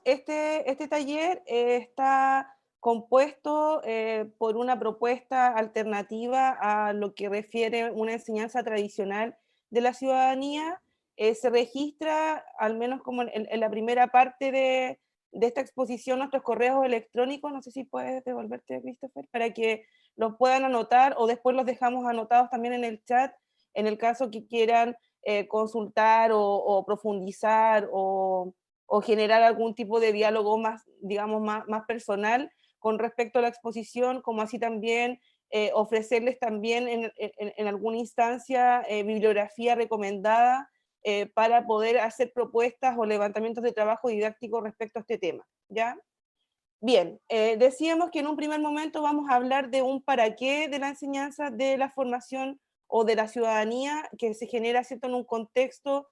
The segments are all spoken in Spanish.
este taller está compuesto por una propuesta alternativa a lo que refiere una enseñanza tradicional de la ciudadanía. Se registra, al menos como en la primera parte de esta exposición, nuestros correos electrónicos. No sé si puedes devolverte, Christopher, para que los puedan anotar o después los dejamos anotados también en el chat, en el caso que quieran consultar o profundizar o generar algún tipo de diálogo más, digamos, más personal con respecto a la exposición, como así también ofrecerles también en alguna instancia bibliografía recomendada para poder hacer propuestas o levantamientos de trabajo didáctico respecto a este tema, ¿ya? Bien, decíamos que en un primer momento vamos a hablar de un para qué de la enseñanza de la formación o de la ciudadanía que se genera, ¿cierto?, en un contexto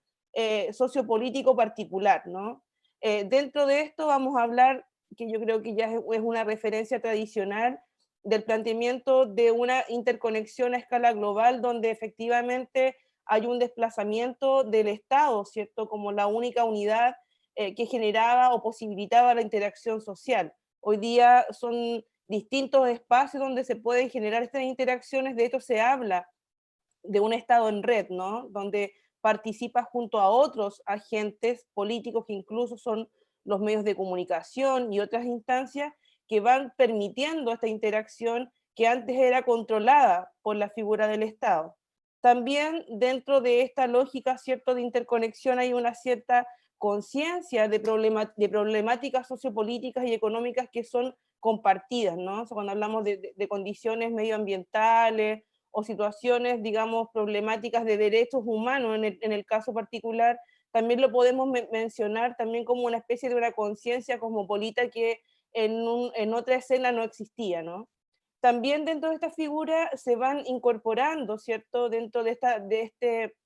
sociopolítico particular, ¿no? Dentro de esto vamos a hablar, que yo creo que ya es una referencia tradicional, del planteamiento de una interconexión a escala global donde efectivamente hay un desplazamiento del Estado, ¿cierto?, como la única unidad que generaba o posibilitaba la interacción social. Hoy día son distintos espacios donde se pueden generar estas interacciones, de hecho se habla de un Estado en red, ¿no? Donde participa junto a otros agentes políticos que incluso son los medios de comunicación y otras instancias que van permitiendo esta interacción que antes era controlada por la figura del Estado. También dentro de esta lógica, ¿cierto?, de interconexión hay una cierta conciencia de problemáticas sociopolíticas y económicas que son compartidas, ¿no? O sea, cuando hablamos de condiciones medioambientales o situaciones, digamos, problemáticas de derechos humanos en el caso particular, también lo podemos mencionar también como una especie de una conciencia cosmopolita que en otra escena no existía, ¿no? También dentro de esta figura se van incorporando, ¿cierto? Dentro de este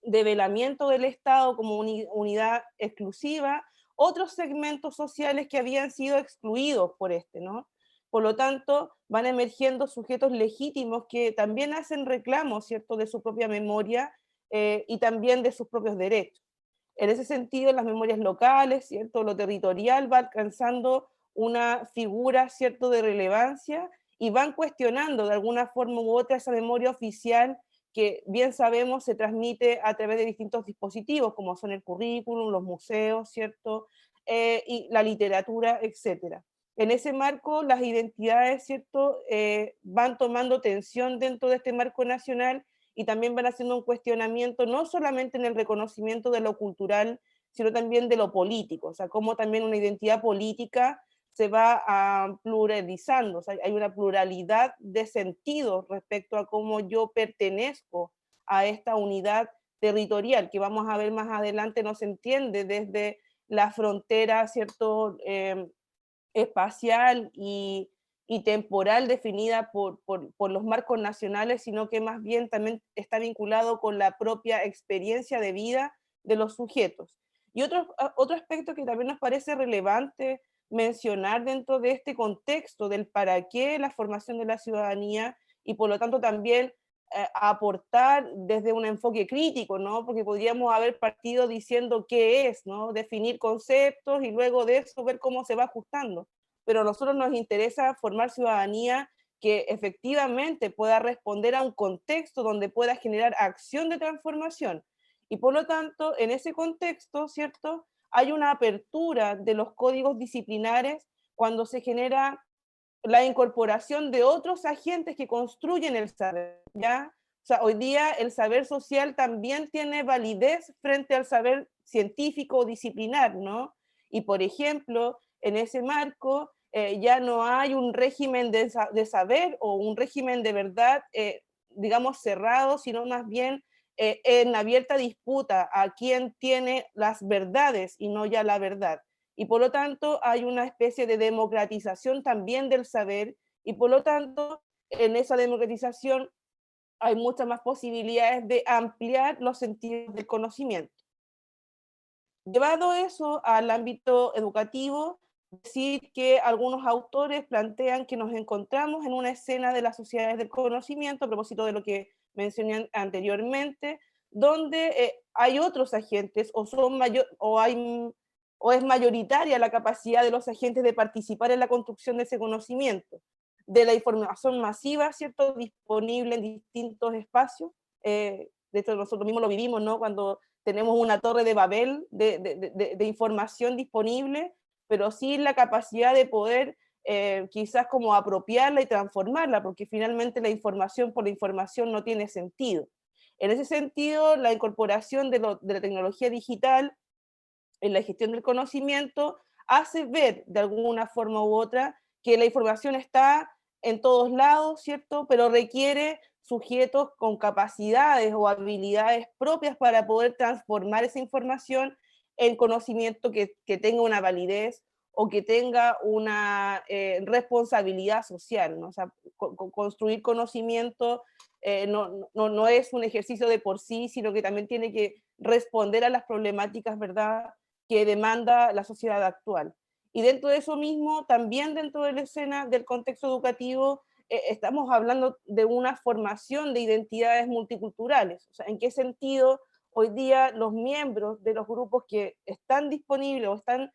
develamiento del Estado como unidad exclusiva, otros segmentos sociales que habían sido excluidos por este, ¿no? Por lo tanto, van emergiendo sujetos legítimos que también hacen reclamos, ¿cierto?, de su propia memoria y también de sus propios derechos. En ese sentido, las memorias locales, ¿cierto?, lo territorial va alcanzando una figura, ¿cierto?, de relevancia y van cuestionando de alguna forma u otra esa memoria oficial que bien sabemos se transmite a través de distintos dispositivos, como son el currículum, los museos, ¿cierto? Y la literatura, etcétera. En ese marco, las identidades, ¿cierto?, van tomando tensión dentro de este marco nacional y también van haciendo un cuestionamiento, no solamente en el reconocimiento de lo cultural, sino también de lo político, o sea, cómo también una identidad política se va pluralizando, o sea, hay una pluralidad de sentidos respecto a cómo yo pertenezco a esta unidad territorial, que vamos a ver más adelante no se entiende desde la frontera, ¿cierto?, espacial y temporal definida por los marcos nacionales, sino que más bien también está vinculado con la propia experiencia de vida de los sujetos. Y otro aspecto que también nos parece relevante mencionar dentro de este contexto del para qué la formación de la ciudadanía y por lo tanto también aportar desde un enfoque crítico, ¿no? Porque podríamos haber partido diciendo qué es, ¿no? Definir conceptos y luego de eso ver cómo se va ajustando. Pero a nosotros nos interesa formar ciudadanía que efectivamente pueda responder a un contexto donde pueda generar acción de transformación. Y por lo tanto, en ese contexto, ¿cierto? Hay una apertura de los códigos disciplinares cuando se genera la incorporación de otros agentes que construyen el saber, ¿ya? O sea, hoy día el saber social también tiene validez frente al saber científico o disciplinar, ¿no? Y por ejemplo, en ese marco ya no hay un régimen de saber o un régimen de verdad, digamos, cerrado, sino más bien en abierta disputa a quién tiene las verdades y no ya la verdad y por lo tanto hay una especie de democratización también del saber y por lo tanto en esa democratización hay muchas más posibilidades de ampliar los sentidos del conocimiento. Llevado eso al ámbito educativo, decir que algunos autores plantean que nos encontramos en una escena de las sociedades del conocimiento, a propósito de lo que mencioné anteriormente, donde hay otros agentes o son mayor, o hay o es mayoritaria la capacidad de los agentes de participar en la construcción de ese conocimiento, de la información masiva, ¿cierto?, disponible en distintos espacios. De hecho, nosotros mismos lo vivimos, ¿no?, cuando tenemos una torre de Babel de información disponible, pero sin la capacidad de poder quizás como apropiarla y transformarla, porque finalmente la información por la información no tiene sentido. En ese sentido, la incorporación de la tecnología digital en la gestión del conocimiento hace ver de alguna forma u otra que la información está en todos lados, ¿cierto? Pero requiere sujetos con capacidades o habilidades propias para poder transformar esa información en conocimiento que tenga una validez o que tenga una responsabilidad social, ¿no? O sea, construir conocimiento no es un ejercicio de por sí, sino que también tiene que responder a las problemáticas, ¿verdad?, que demanda la sociedad actual. Y dentro de eso mismo, también dentro de la escena del contexto educativo, estamos hablando de una formación de identidades multiculturales. O sea, ¿en qué sentido hoy día los miembros de los grupos que están disponibles o están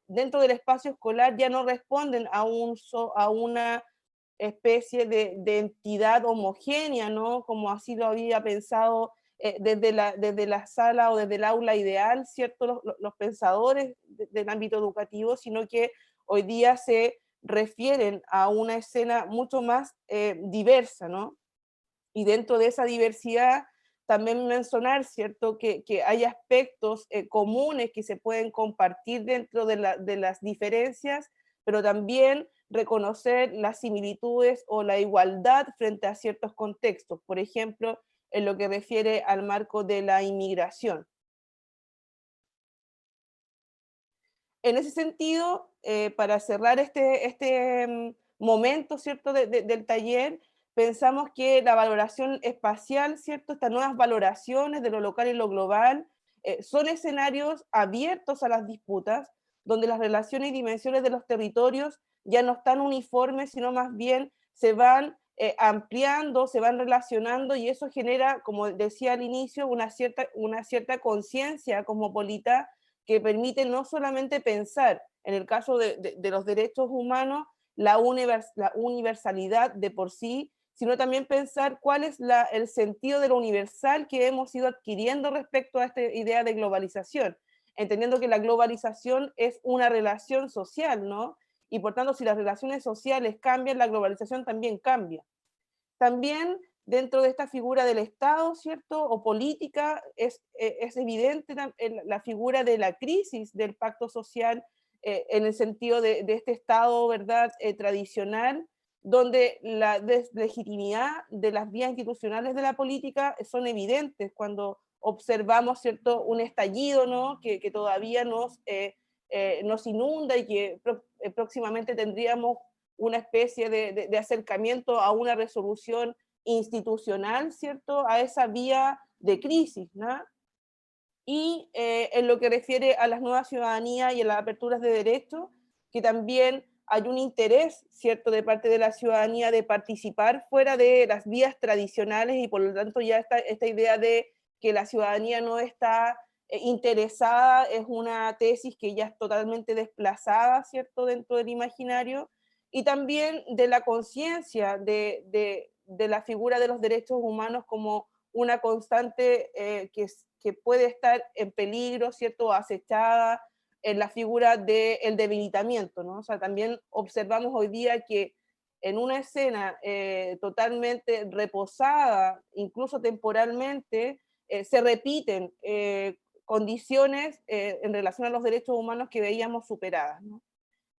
dentro del espacio escolar ya no responden a una especie de entidad homogénea, ¿no? Como así lo había pensado desde la sala o desde el aula ideal, ¿cierto? Los pensadores del ámbito educativo, sino que hoy día se refieren a una escena mucho más diversa, ¿no? Y dentro de esa diversidad también mencionar, ¿cierto?, que hay aspectos comunes que se pueden compartir dentro de las diferencias, pero también reconocer las similitudes o la igualdad frente a ciertos contextos, por ejemplo, en lo que refiere al marco de la inmigración. En ese sentido, para cerrar este momento, ¿cierto?, del taller, pensamos que la valoración espacial, ¿cierto?, estas nuevas valoraciones de lo local y lo global, son escenarios abiertos a las disputas, donde las relaciones y dimensiones de los territorios ya no están uniformes, sino más bien se van ampliando, se van relacionando, y eso genera, como decía al inicio, una cierta conciencia cosmopolita que permite no solamente pensar, en el caso de los derechos humanos, la universalidad de por sí, sino también pensar cuál es el sentido de lo universal que hemos ido adquiriendo respecto a esta idea de globalización, entendiendo que la globalización es una relación social, ¿no? Y por tanto, si las relaciones sociales cambian, la globalización también cambia. También dentro de esta figura del Estado, ¿cierto? O política, es evidente la figura de la crisis del pacto social en el sentido de este Estado, ¿verdad?, tradicional, donde la deslegitimidad de las vías institucionales de la política son evidentes cuando observamos, ¿cierto?, un estallido, ¿no?, que todavía nos inunda y que próximamente tendríamos una especie de acercamiento a una resolución institucional, ¿cierto?, a esa vía de crisis, ¿no? Y en lo que refiere a las nuevas ciudadanías y a las aperturas de derechos, que también hay un interés, ¿cierto?, de parte de la ciudadanía de participar fuera de las vías tradicionales, y por lo tanto ya esta idea de que la ciudadanía no está interesada es una tesis que ya es totalmente desplazada, ¿cierto?, dentro del imaginario, y también de la conciencia de la figura de los derechos humanos como una constante que puede estar en peligro, ¿cierto?, acechada en la figura del debilitamiento, ¿no? O sea, también observamos hoy día que en una escena totalmente reposada, incluso temporalmente, se repiten condiciones en relación a los derechos humanos que veíamos superadas, ¿no?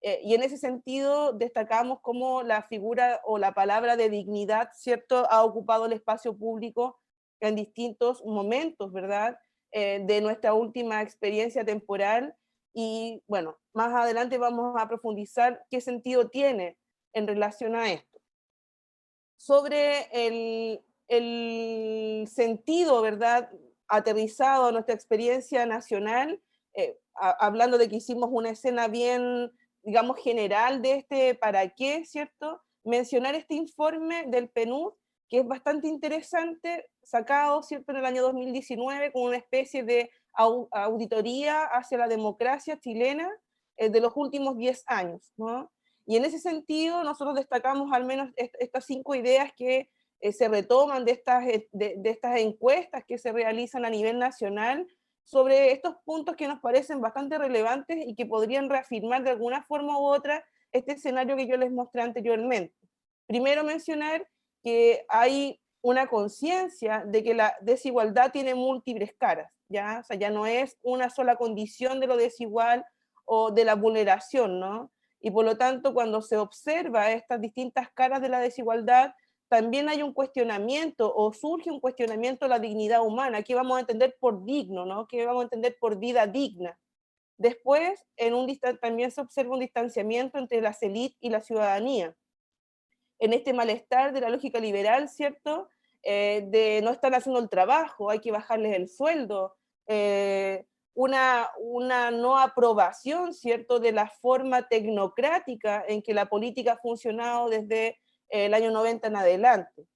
Y en ese sentido destacamos cómo la figura o la palabra de dignidad, ¿cierto?, ha ocupado el espacio público en distintos momentos, ¿verdad?, de nuestra última experiencia temporal. Y bueno, más adelante vamos a profundizar qué sentido tiene en relación a esto. Sobre el sentido, ¿verdad?, aterrizado a nuestra experiencia nacional, hablando de que hicimos una escena bien, digamos, general de este para qué, ¿cierto? Mencionar este informe del PNUD, que es bastante interesante, sacado, ¿cierto?, en el año 2019, con una especie de auditoría hacia la democracia chilena de los últimos 10 años, ¿no? Y en ese sentido nosotros destacamos al menos estas 5 ideas que se retoman de estas encuestas que se realizan a nivel nacional sobre estos puntos que nos parecen bastante relevantes y que podrían reafirmar de alguna forma u otra este escenario que yo les mostré anteriormente. Primero mencionar que hay una conciencia de que la desigualdad tiene múltiples caras, ¿ya? O sea, ya no es una sola condición de lo desigual o de la vulneración, ¿no? Y por lo tanto, cuando se observa estas distintas caras de la desigualdad, también hay un cuestionamiento o surge un cuestionamiento de la dignidad humana. ¿Qué vamos a entender por digno, no? ¿Qué vamos a entender por vida digna? Después, también se observa un distanciamiento entre las élites y la ciudadanía. En este malestar de la lógica liberal, ¿cierto? De no estar haciendo el trabajo, hay que bajarles el sueldo, una no aprobación, ¿cierto?, de la forma tecnocrática en que la política ha funcionado desde el año 90 en adelante.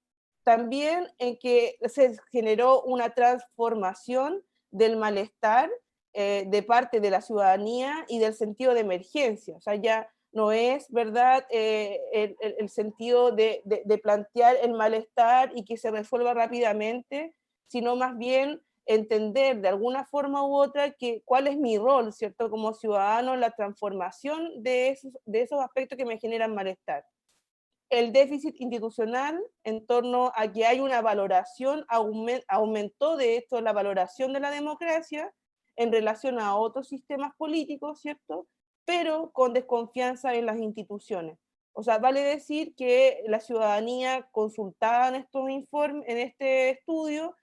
También en que se generó una transformación del malestar de parte de la ciudadanía y del sentido de emergencia. O sea, ya no es, ¿verdad?, el sentido de plantear el malestar y que se resuelva rápidamente, sino más bien entender de alguna forma u otra cuál es mi rol, ¿cierto?, como ciudadano en la transformación de esos aspectos que me generan malestar. El déficit institucional en torno a que hay una valoración, aumentó de hecho la valoración de la democracia en relación a otros sistemas políticos, ¿cierto? Pero con desconfianza en las instituciones. O sea, vale decir que la ciudadanía consultada en estos informes, en este estudio,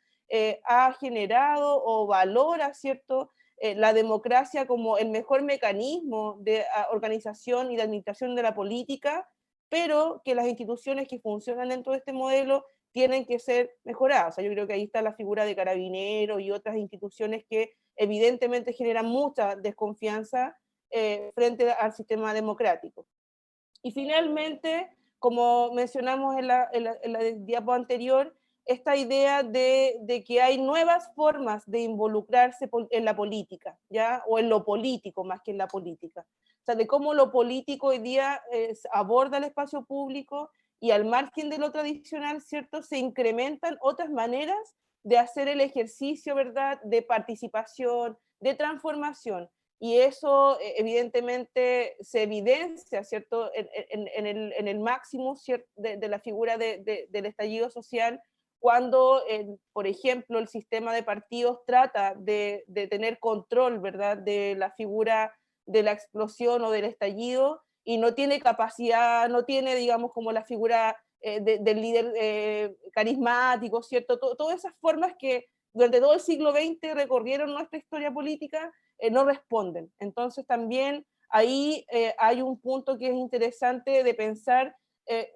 ha generado o valora, ¿cierto?, la democracia como el mejor mecanismo de organización y de administración de la política, pero que las instituciones que funcionan dentro de este modelo tienen que ser mejoradas. O sea, yo creo que ahí está la figura de Carabineros y otras instituciones que evidentemente generan mucha desconfianza frente al sistema democrático. Y finalmente, como mencionamos en la diapo anterior, esta idea de que hay nuevas formas de involucrarse en la política, ¿ya? O en lo político más que en la política. O sea, de cómo lo político hoy día aborda el espacio público y al margen de lo tradicional, ¿cierto? Se incrementan otras maneras de hacer el ejercicio, ¿verdad?, de participación, de transformación. Y eso evidentemente se evidencia, ¿cierto?, en el máximo, ¿cierto?, de la figura del estallido social, cuando, por ejemplo, el sistema de partidos trata de tener control, ¿verdad?, de la figura de la explosión o del estallido, y no tiene capacidad, no tiene, digamos, como la figura del líder carismático, ¿cierto? Todas esas formas que durante todo el siglo XX recorrieron nuestra historia política, no responden. Entonces también ahí hay un punto que es interesante de pensar,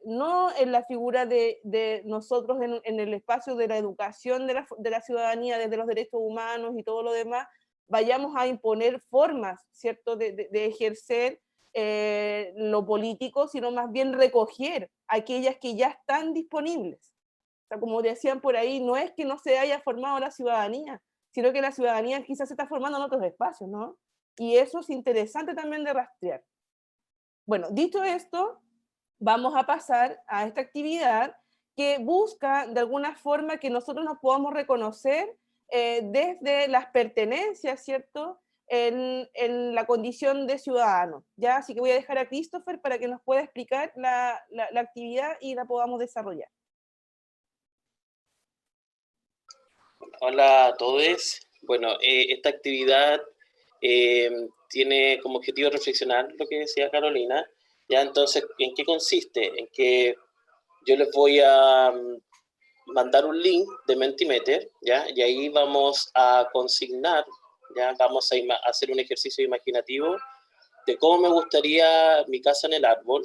no en la figura de nosotros en el espacio de la educación de la ciudadanía, desde los derechos humanos y todo lo demás, vayamos a imponer formas, ¿cierto?, de ejercer lo político, sino más bien recoger aquellas que ya están disponibles. O sea, como decían por ahí, no es que no se haya formado la ciudadanía, sino que la ciudadanía quizás se está formando en otros espacios, ¿no? Y eso es interesante también de rastrear. Bueno, dicho esto, vamos a pasar a esta actividad que busca de alguna forma que nosotros nos podamos reconocer desde las pertenencias, ¿cierto?, en la condición de ciudadano, ¿ya? Así que voy a dejar a Christopher para que nos pueda explicar la actividad y la podamos desarrollar. Hola a todos. Bueno, esta actividad tiene como objetivo reflexionar lo que decía Carolina. Ya, entonces, ¿en qué consiste? En que yo les voy a mandar un link de Mentimeter, ¿ya? Y ahí vamos a consignar, ¿ya? Vamos a hacer un ejercicio imaginativo de cómo me gustaría mi casa en el árbol,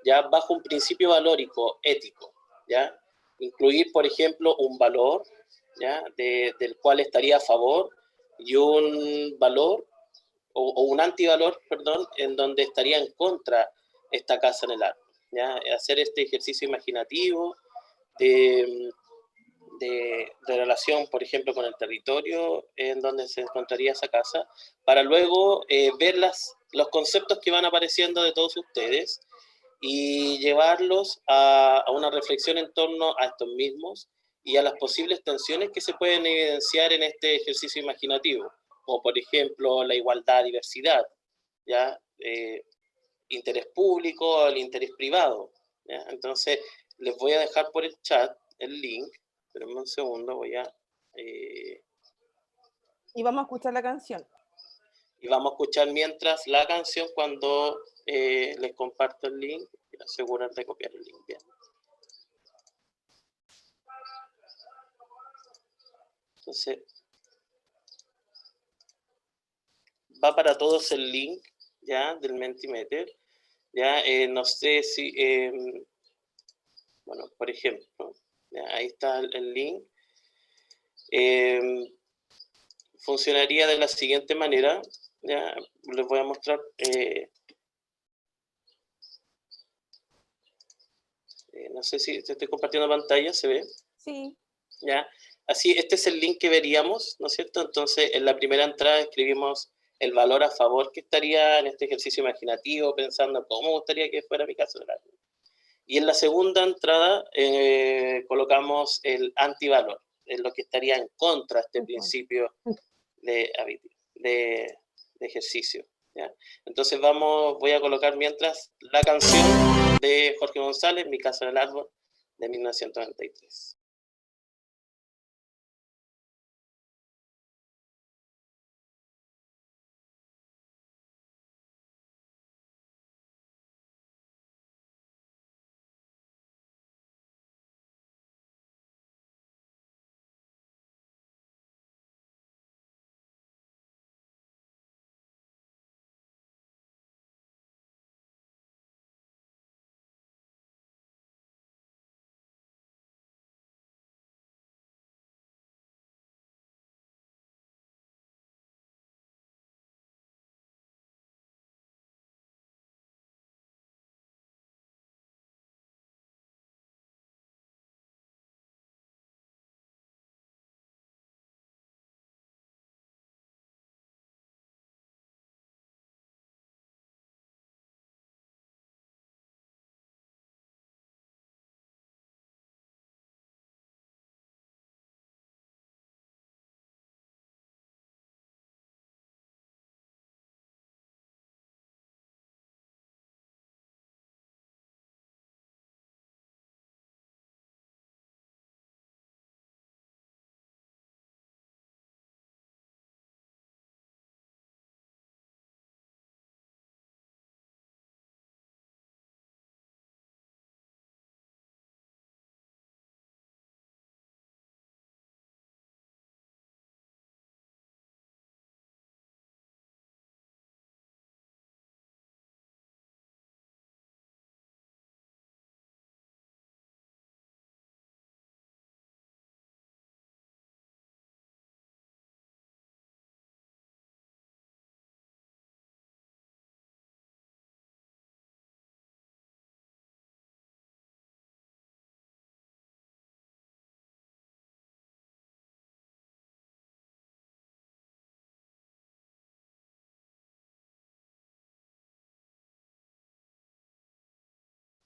¿ya? Bajo un principio valórico, ético, ¿ya? Incluir, por ejemplo, un valor, ¿ya? Del cual estaría a favor, y un valor, o un antivalor, perdón, en donde estaría en contra esta casa en el árbol, ¿ya? Hacer este ejercicio imaginativo de de relación, por ejemplo, con el territorio en donde se encontraría esa casa, para luego ver los conceptos que van apareciendo de todos ustedes y llevarlos a una reflexión en torno a estos mismos y a las posibles tensiones que se pueden evidenciar en este ejercicio imaginativo, como por ejemplo la igualdad, diversidad, ¿ya? Interés público, el interés privado, ¿ya? Entonces, les voy a dejar por el chat el link. Espérenme un segundo, Y vamos a escuchar la canción. y vamos a escuchar mientras la canción cuando les comparto el link. Y asegurar de copiar el link bien. Entonces, va para todos el link, ¿ya? Del Mentimeter. ¿Ya? No sé si, bueno, por ejemplo, ¿ya? Ahí está el link. Funcionaría de la siguiente manera, ¿ya? Les voy a mostrar, no sé si te estoy compartiendo pantalla, ¿se ve? Sí. ¿Ya? Así, este es el link que veríamos, ¿no es cierto? Entonces, en la primera entrada escribimos el valor a favor que estaría en este ejercicio imaginativo, pensando cómo me gustaría que fuera mi caso del árbol. Y en la segunda entrada colocamos el antivalor, en lo que estaría en contra de este principio de ejercicio, ¿ya? Entonces voy a colocar mientras la canción de Jorge González, Mi casa en el árbol, de 1993.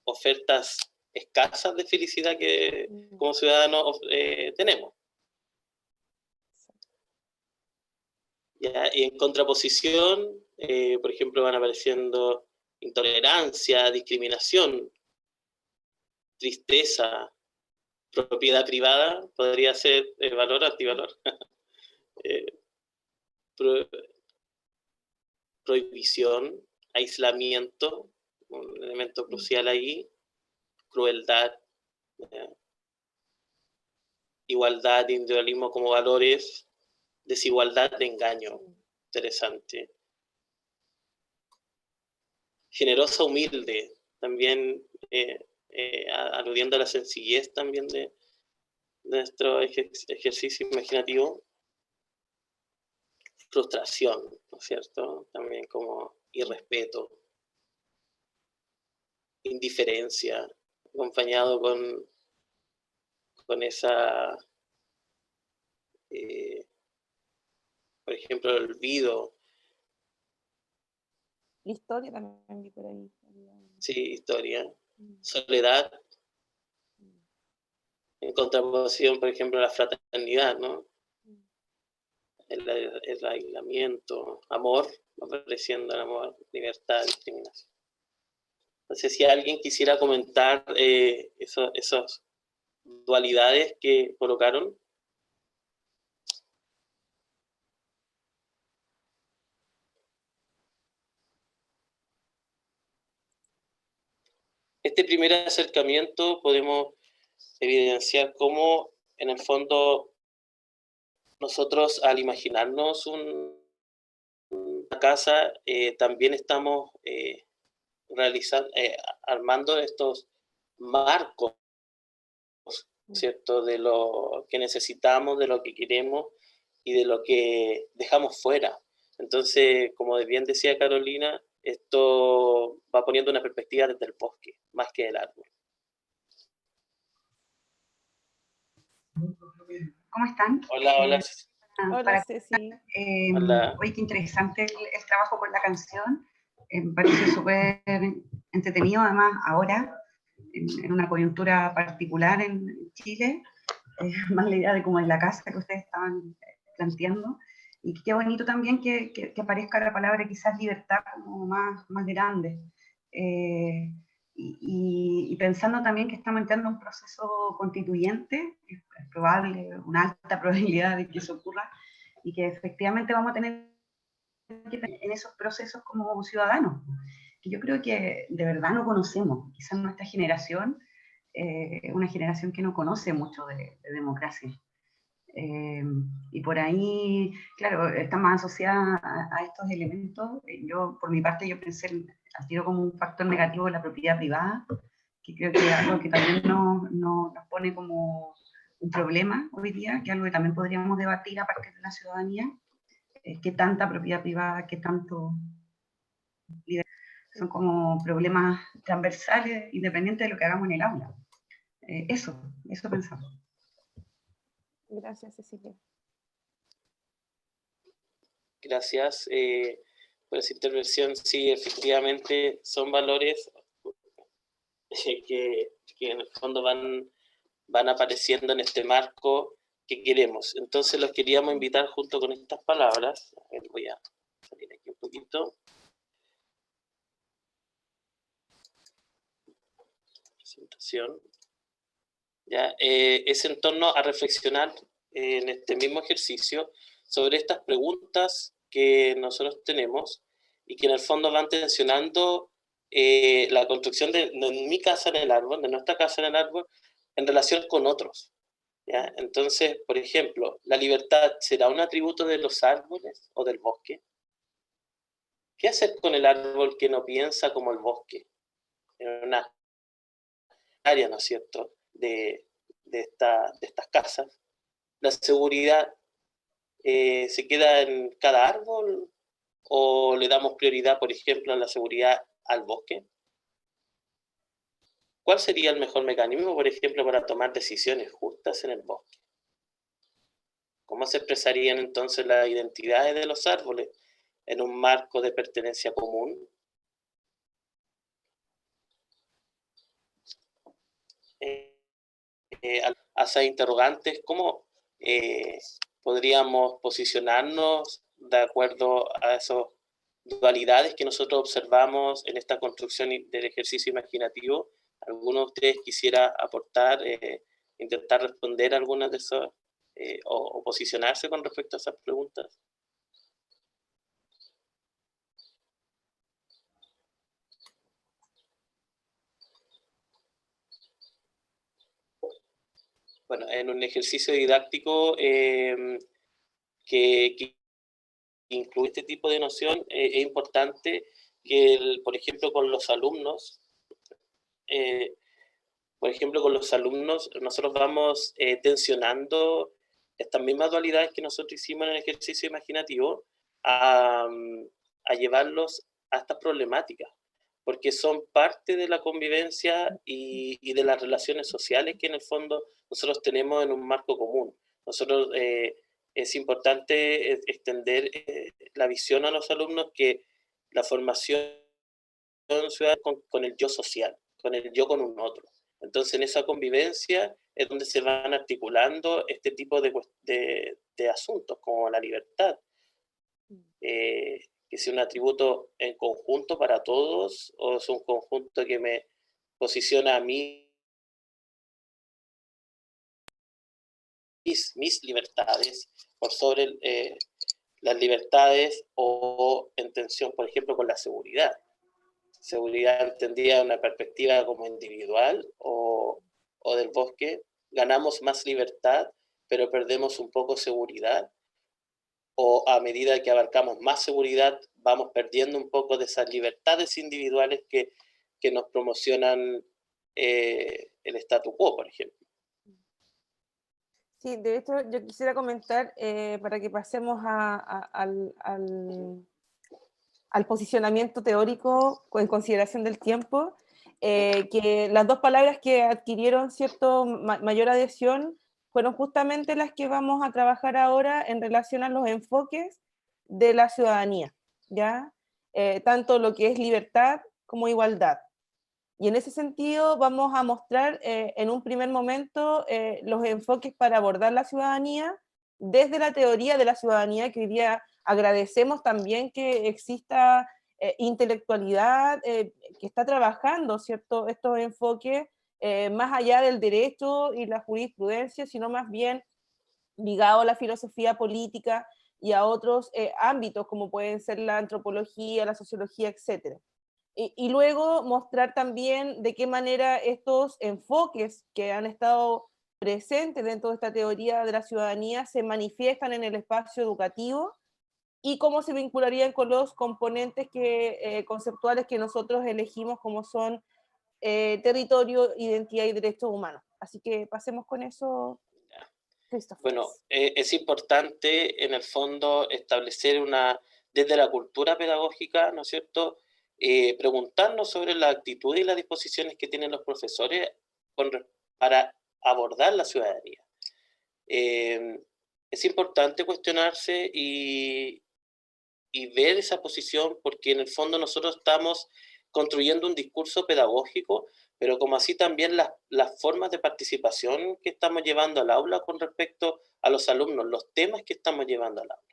Ofertas escasas de felicidad que como ciudadanos tenemos. ¿Ya? Y en contraposición, por ejemplo, van apareciendo intolerancia, discriminación, tristeza, propiedad privada, podría ser valor, antivalor, pro, prohibición, aislamiento, un elemento crucial ahí, crueldad, igualdad, individualismo como valores, desigualdad de engaño, interesante. Generosa, humilde, también aludiendo a la sencillez también de nuestro ejercicio imaginativo. Frustración, ¿no es cierto? También como irrespeto, indiferencia, acompañado con esa por ejemplo, el olvido. La historia también vi por ahí. Sí, historia. Soledad. En contraposición, por ejemplo, a la fraternidad, ¿no? El aislamiento, amor, apareciendo el amor, libertad, discriminación. No sé si alguien quisiera comentar esas dualidades que colocaron. Este primer acercamiento podemos evidenciar cómo, en el fondo, nosotros al imaginarnos una casa, también estamos armando estos marcos, ¿cierto? De lo que necesitamos, de lo que queremos y de lo que dejamos fuera. Entonces, como bien decía Carolina, esto va poniendo una perspectiva desde el bosque, más que del árbol. ¿Cómo están? Hola, hola. Hola, Ceci. Hola. Oye, qué interesante el trabajo con la canción. Me parece súper entretenido, además, ahora, en una coyuntura particular en Chile, más la idea de cómo es la casa que ustedes estaban planteando. Y qué bonito también que aparezca la palabra quizás libertad como más grande. Y pensando también que estamos entrando en un proceso constituyente, es probable, una alta probabilidad de que eso ocurra, y que efectivamente vamos a tener que en esos procesos como ciudadanos, que yo creo que de verdad no conocemos, quizás nuestra generación, una generación que no conoce mucho de democracia. Y por ahí, claro, está más asociada a estos elementos. Yo, por mi parte, yo pensé al tiro como un factor negativo de la propiedad privada, que creo que es algo que también nos pone como un problema hoy día, que es algo que también podríamos debatir a partir de la ciudadanía, qué tanta propiedad privada, qué tanto... Son como problemas transversales, independientes de lo que hagamos en el aula. Eso pensamos. Gracias, Cecilia. Gracias por esa intervención. Sí, efectivamente son valores que en el fondo van apareciendo en este marco que queremos. Entonces los queríamos invitar junto con estas palabras. A ver, voy a salir aquí un poquito. Presentación. Ya, es en torno a reflexionar en este mismo ejercicio sobre estas preguntas que nosotros tenemos y que en el fondo van tensionando la construcción de mi casa en el árbol, de nuestra casa en el árbol, en relación con otros. ¿Ya? Entonces, por ejemplo, ¿la libertad será un atributo de los árboles o del bosque? ¿Qué hacer con el árbol que no piensa como el bosque? En una área, ¿no es cierto?, de estas casas. ¿La seguridad se queda en cada árbol o le damos prioridad, por ejemplo, a la seguridad al bosque? ¿Cuál sería el mejor mecanismo, por ejemplo, para tomar decisiones justas en el bosque? ¿Cómo se expresarían entonces las identidades de los árboles en un marco de pertenencia común? A esas interrogantes, ¿cómo podríamos posicionarnos de acuerdo a esas dualidades que nosotros observamos en esta construcción del ejercicio imaginativo? ¿Alguno de ustedes quisiera aportar, intentar responder algunas de esas o posicionarse con respecto a esas preguntas? Bueno, en un ejercicio didáctico que incluye este tipo de noción, es importante que, por ejemplo, con los alumnos, nosotros vamos tensionando estas mismas dualidades que nosotros hicimos en el ejercicio imaginativo a llevarlos a estas problemáticas, porque son parte de la convivencia y de las relaciones sociales que en el fondo nosotros tenemos en un marco común. Nosotros es importante extender la visión a los alumnos que la formación ciudadana con el yo social, con el yo con un otro. Entonces, en esa convivencia es donde se van articulando este tipo de asuntos, como la libertad, que sea un atributo en conjunto para todos, o es un conjunto que me posiciona a mí, mis libertades, por sobre las libertades, o en tensión, por ejemplo, con la seguridad. Seguridad entendida de una perspectiva como individual o del bosque, ganamos más libertad, pero perdemos un poco seguridad, o a medida que abarcamos más seguridad, vamos perdiendo un poco de esas libertades individuales que nos promocionan el statu quo, por ejemplo. Sí, de hecho yo quisiera comentar, para que pasemos al posicionamiento teórico en consideración del tiempo, que las dos palabras que adquirieron cierto mayor adhesión fueron justamente las que vamos a trabajar ahora en relación a los enfoques de la ciudadanía, ¿ya? Tanto lo que es libertad como igualdad. Y en ese sentido vamos a mostrar en un primer momento los enfoques para abordar la ciudadanía desde la teoría de la ciudadanía, que hoy día agradecemos también que exista intelectualidad que está trabajando, ¿cierto?, estos enfoques más allá del derecho y la jurisprudencia, sino más bien ligado a la filosofía política y a otros ámbitos como pueden ser la antropología, la sociología, etcétera. Y luego mostrar también de qué manera estos enfoques que han estado presentes dentro de esta teoría de la ciudadanía se manifiestan en el espacio educativo y cómo se vincularían con los componentes conceptuales que nosotros elegimos, como son territorio, identidad y derechos humanos. Así que pasemos con eso, Christopher. Bueno, es importante en el fondo establecer desde la cultura pedagógica, ¿no es cierto?, preguntarnos sobre la actitud y las disposiciones que tienen los profesores para abordar la ciudadanía. Es importante cuestionarse y ver esa posición, porque en el fondo nosotros estamos construyendo un discurso pedagógico, pero como así también las formas de participación que estamos llevando al aula con respecto a los alumnos, los temas que estamos llevando al aula.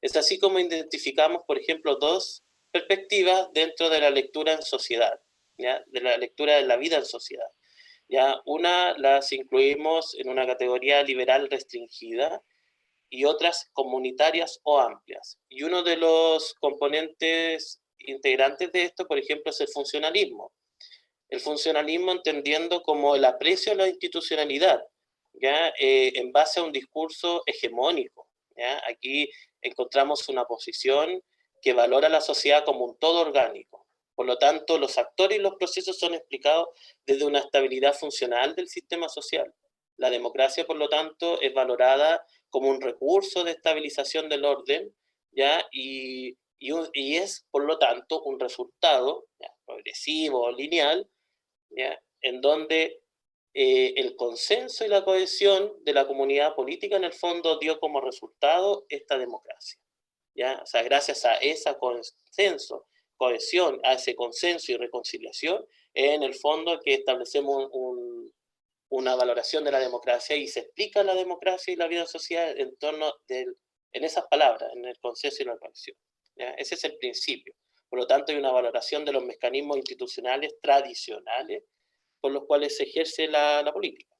Es así como identificamos, por ejemplo, dos perspectivas dentro de la lectura en sociedad, ¿ya?, de la lectura de la vida en sociedad. ¿Ya? Una las incluimos en una categoría liberal restringida, y otras comunitarias o amplias. Y uno de los componentes integrantes de esto, por ejemplo, es el funcionalismo. El funcionalismo entendiendo como el aprecio a la institucionalidad, ¿ya? En base a un discurso hegemónico, ¿ya? Aquí encontramos una posición que valora la sociedad como un todo orgánico. Por lo tanto, los actores y los procesos son explicados desde una estabilidad funcional del sistema social. La democracia, por lo tanto, es valorada como un recurso de estabilización del orden, ¿ya? Y es, por lo tanto, un resultado, ¿ya?, progresivo, lineal, ¿ya?, en donde el consenso y la cohesión de la comunidad política en el fondo dio como resultado esta democracia, ¿ya? O sea, gracias a ese consenso, cohesión, a ese consenso y reconciliación, en el fondo que establecemos una valoración de la democracia, y se explica la democracia y la vida social en torno en esas palabras, en el consenso y la cohesión, ¿ya? Ese es el principio. Por lo tanto, hay una valoración de los mecanismos institucionales tradicionales por los cuales se ejerce la política.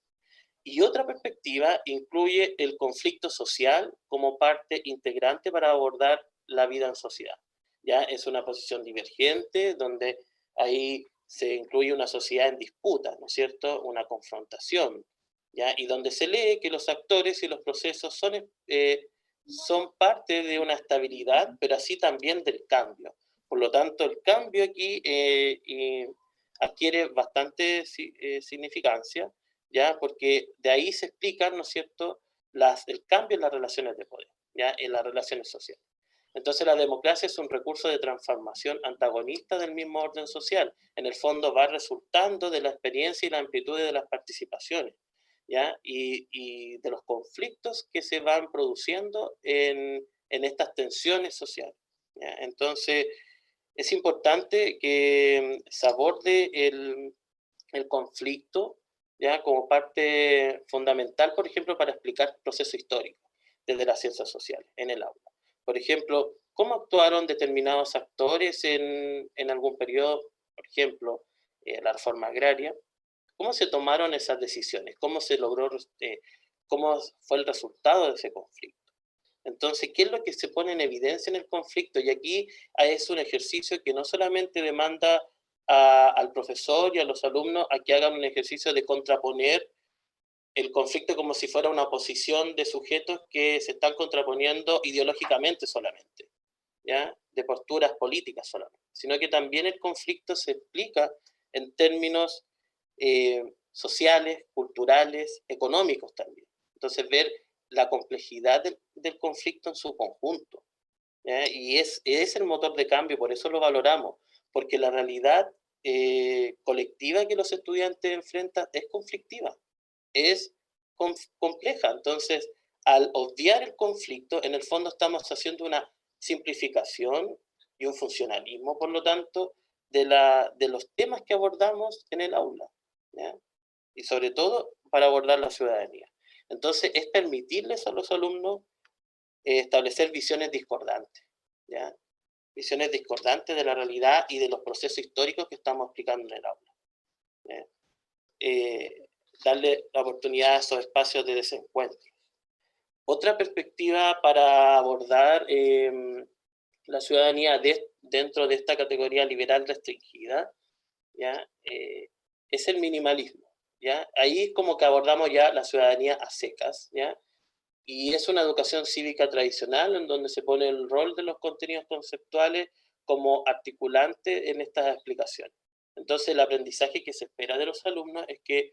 Y otra perspectiva incluye el conflicto social como parte integrante para abordar la vida en sociedad. ¿Ya? Es una posición divergente donde ahí se incluye una sociedad en disputa, ¿no es cierto?, una confrontación, ¿ya? Y donde se lee que los actores y los procesos son parte de una estabilidad, pero así también del cambio. Por lo tanto, el cambio aquí adquiere bastante significancia, ¿ya? Porque de ahí se explican, ¿no es cierto?, el cambio en las relaciones de poder, ¿ya?, en las relaciones sociales. Entonces la democracia es un recurso de transformación antagonista del mismo orden social. En el fondo va resultando de la experiencia y la amplitud de las participaciones. ¿ya? Y de los conflictos que se van produciendo en estas tensiones sociales, ¿ya? Entonces, es importante que se aborde el conflicto, ¿ya? Como parte fundamental, por ejemplo, para explicar procesos históricos desde las ciencias sociales en el aula. Por ejemplo, cómo actuaron determinados actores en algún periodo, por ejemplo, la reforma agraria, cómo se tomaron esas decisiones, cómo se logró, cómo fue el resultado de ese conflicto. Entonces, ¿qué es lo que se pone en evidencia en el conflicto? Y aquí es un ejercicio que no solamente demanda al profesor y a los alumnos a que hagan un ejercicio de contraponer el conflicto como si fuera una oposición de sujetos que se están contraponiendo ideológicamente solamente, ¿ya? De posturas políticas solamente, sino que también el conflicto se explica en términos sociales, culturales, económicos también. Entonces, ver la complejidad del conflicto en su conjunto, ¿ya? Y es el motor de cambio, por eso lo valoramos, porque la realidad colectiva que los estudiantes enfrentan es conflictiva, es compleja. Entonces, al obviar el conflicto, en el fondo estamos haciendo una simplificación y un funcionalismo, por lo tanto, de los temas que abordamos en el aula, ¿ya? Y sobre todo para abordar la ciudadanía. Entonces, es permitirles a los alumnos establecer visiones discordantes, ¿ya? Visiones discordantes de la realidad y de los procesos históricos que estamos explicando en el aula, ¿ya? Darle la oportunidad a esos espacios de desencuentro. Otra perspectiva para abordar la ciudadanía dentro de esta categoría liberal restringida, ¿ya? Es el minimalismo, ¿ya? Ahí como que abordamos ya la ciudadanía a secas, ¿ya? Y es una educación cívica tradicional en donde se pone el rol de los contenidos conceptuales como articulante en estas explicaciones. Entonces el aprendizaje que se espera de los alumnos es que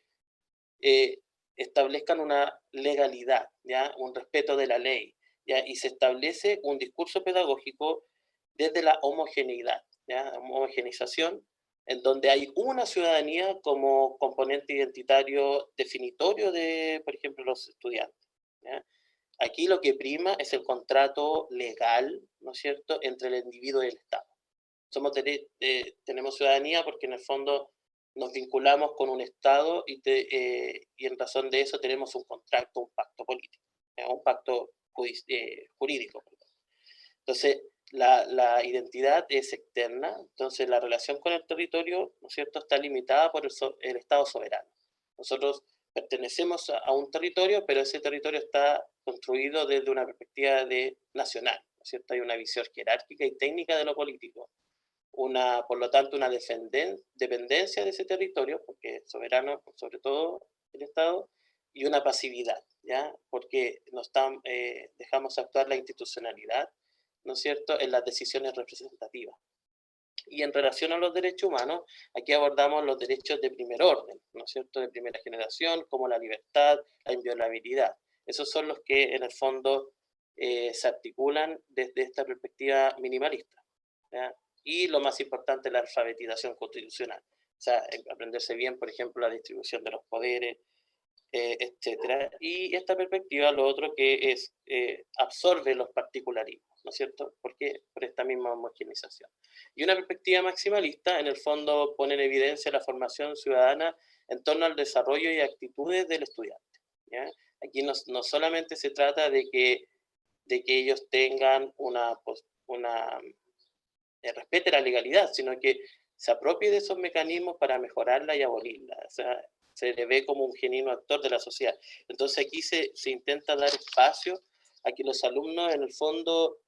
establezcan una legalidad, ¿ya? Un respeto de la ley, ¿ya? Y se establece un discurso pedagógico desde la homogeneidad, ¿ya? Homogenización, en donde hay una ciudadanía como componente identitario definitorio de, por ejemplo, los estudiantes, ¿ya? Aquí lo que prima es el contrato legal, ¿no es cierto?, entre el individuo y el Estado. Tenemos ciudadanía porque en el fondo nos vinculamos con un Estado y en razón de eso tenemos un contrato, un pacto político, un pacto jurídico. Entonces, la identidad es externa, entonces la relación con el territorio, ¿no es cierto?, está limitada por el Estado soberano. Nosotros pertenecemos a un territorio, pero ese territorio está construido desde una perspectiva nacional, ¿no es cierto? Hay una visión jerárquica y técnica de lo político, por lo tanto, una dependencia de ese territorio, porque es soberano, sobre todo el Estado, y una pasividad, ¿ya? Porque dejamos actuar la institucionalidad, ¿no es cierto?, en las decisiones representativas. Y en relación a los derechos humanos, aquí abordamos los derechos de primer orden, ¿no es cierto?, de primera generación, como la libertad, la inviolabilidad. Esos son los que en el fondo se articulan desde esta perspectiva minimalista, ¿ya? Y lo más importante, la alfabetización constitucional. O sea, aprenderse bien, por ejemplo, la distribución de los poderes, etcétera. Y esta perspectiva, lo otro que es, absorbe los particularismos, ¿no es cierto? Porque por esta misma homogenización. Y una perspectiva maximalista, en el fondo, pone en evidencia la formación ciudadana en torno al desarrollo y actitudes del estudiante, ¿ya? Aquí no solamente se trata de que ellos tengan respete la legalidad, sino que se apropie de esos mecanismos para mejorarla y abolirla. O sea, se le ve como un genuino actor de la sociedad. Entonces aquí se intenta dar espacio a que los alumnos en el fondo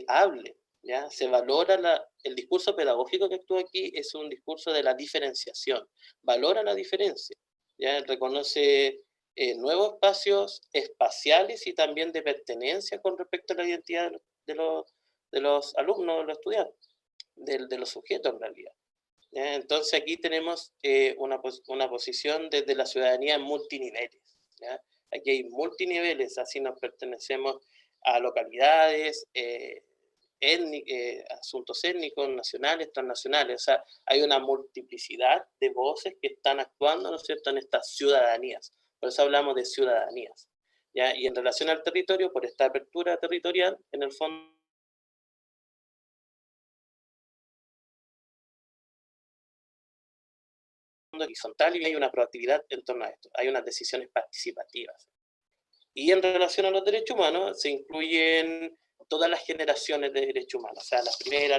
hablen, ¿ya? Se valora el discurso pedagógico que actúa aquí, es un discurso de la diferenciación, valora la diferencia, ¿ya? Reconoce nuevos espacios espaciales y también de pertenencia con respecto a la identidad de los alumnos, de los estudiantes, de los sujetos en realidad, ¿ya? Entonces aquí tenemos una posición desde la ciudadanía en multiniveles, ¿ya? Aquí hay multiniveles, así nos pertenecemos a localidades, asuntos étnicos, nacionales, transnacionales, o sea, hay una multiplicidad de voces que están actuando, ¿no es cierto?, en estas ciudadanías, por eso hablamos de ciudadanías, ¿ya? Y en relación al territorio, por esta apertura territorial, en el fondo horizontal, y hay una proactividad en torno a esto, hay unas decisiones participativas. Y en relación a los derechos humanos, se incluyen todas las generaciones de derechos humanos, o sea, la primera,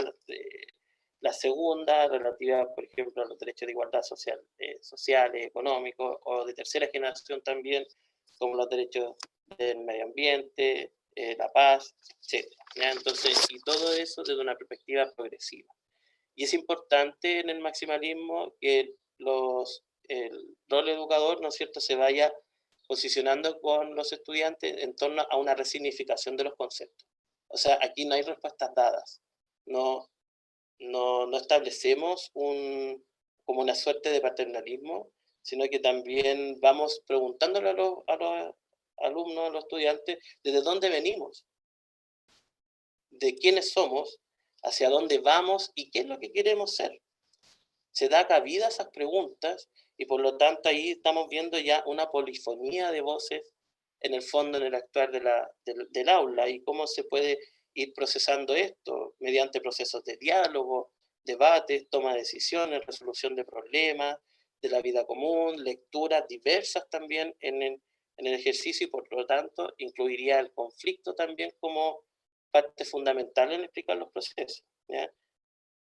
la segunda, relativa, por ejemplo, a los derechos de igualdad social, sociales, económicos, o de tercera generación también, como los derechos del medio ambiente, la paz, etc. ¿Ya? Entonces, y todo eso desde una perspectiva progresiva. Y es importante en el maximalismo que el rol educador, ¿no es cierto?, se vaya posicionando con los estudiantes en torno a una resignificación de los conceptos. O sea, aquí no hay respuestas dadas, no establecemos como una suerte de paternalismo, sino que también vamos preguntándole a los alumnos, a los estudiantes, desde dónde venimos, de quiénes somos, hacia dónde vamos y qué es lo que queremos ser. Se da cabida a esas preguntas y por lo tanto ahí estamos viendo ya una polifonía de voces en el fondo, en el actuar del aula, y cómo se puede ir procesando esto mediante procesos de diálogo, debates, toma de decisiones, resolución de problemas, de la vida común, lecturas diversas también en el ejercicio, y por lo tanto incluiría el conflicto también como parte fundamental en explicar los procesos, ¿ya?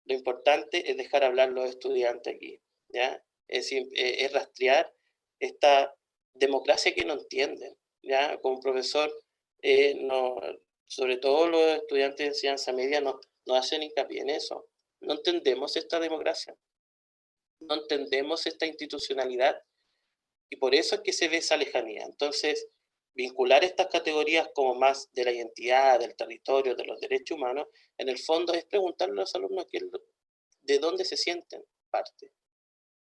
Lo importante es dejar hablar a los estudiantes aquí, ¿ya? Es rastrear esta democracia que no entienden, ¿ya? Como profesor, no, sobre todo los estudiantes de enseñanza media no hacen hincapié en eso. No entendemos esta democracia, no entendemos esta institucionalidad, y por eso es que se ve esa lejanía. Entonces, vincular estas categorías como más de la identidad, del territorio, de los derechos humanos, en el fondo es preguntarle a los alumnos de dónde se sienten parte,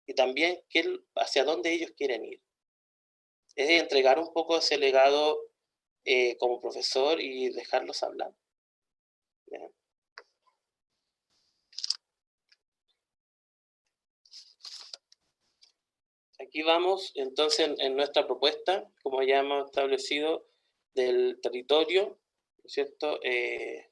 y también hacia dónde ellos quieren ir. Es entregar un poco ese legado como profesor y dejarlos hablar. ¿Ya? Aquí vamos entonces en nuestra propuesta, como ya hemos establecido, del territorio, ¿no es cierto?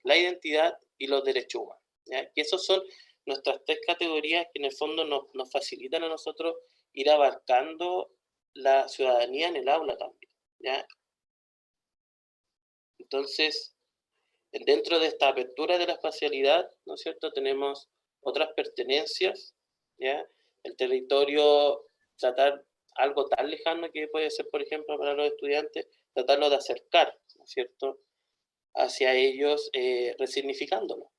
La identidad y los derechos humanos, ¿ya? Que esos son nuestras tres categorías que en el fondo nos facilitan a nosotros ir abarcando la ciudadanía en el aula también, ¿ya? Entonces, dentro de esta apertura de la espacialidad, ¿no es cierto?, tenemos otras pertenencias, ¿ya? El territorio, tratar algo tan lejano que puede ser, por ejemplo, para los estudiantes, tratarlo de acercar, ¿no es cierto?, hacia ellos, resignificándolo.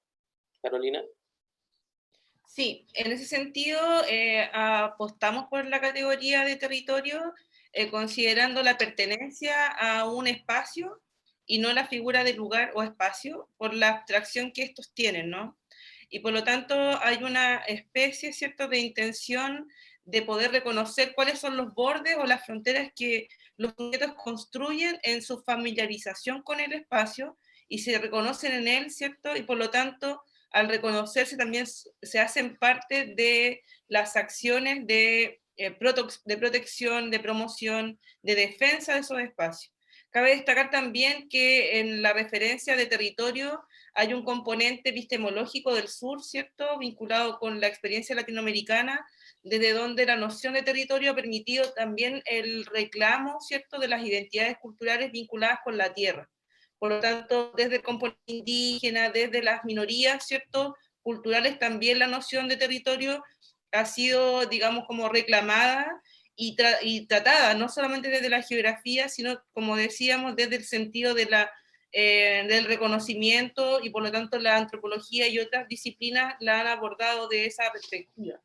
Carolina. Sí, en ese sentido apostamos por la categoría de territorio, considerando la pertenencia a un espacio y no la figura de lugar o espacio, por la abstracción que estos tienen, ¿no? Y por lo tanto hay una especie, ¿cierto?, de intención de poder reconocer cuáles son los bordes o las fronteras que los sujetos construyen en su familiarización con el espacio y se reconocen en él, ¿cierto? Y por lo tanto, al reconocerse también se hacen parte de las acciones de protección, de promoción, de defensa de esos espacios. Cabe destacar también que en la referencia de territorio hay un componente epistemológico del sur, ¿cierto?, vinculado con la experiencia latinoamericana, desde donde la noción de territorio ha permitido también el reclamo, ¿cierto?, de las identidades culturales vinculadas con la tierra. Por lo tanto, desde el componente indígena, desde las minorías, ¿cierto?, culturales, también la noción de territorio ha sido, digamos, como reclamada y tratada, no solamente desde la geografía, sino, como decíamos, desde el sentido de del reconocimiento, y por lo tanto la antropología y otras disciplinas la han abordado de esa perspectiva.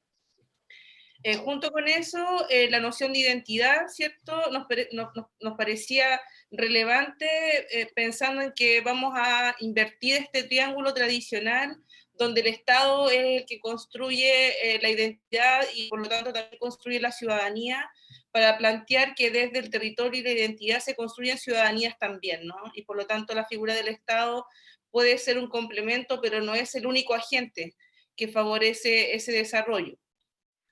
Junto con eso, la noción de identidad, ¿cierto?, nos parecía relevante, pensando en que vamos a invertir este triángulo tradicional, donde el Estado es el que construye la identidad y por lo tanto también construye la ciudadanía, para plantear que desde el territorio y la identidad se construyen ciudadanías también, ¿no? Y por lo tanto la figura del Estado puede ser un complemento, pero no es el único agente que favorece ese desarrollo.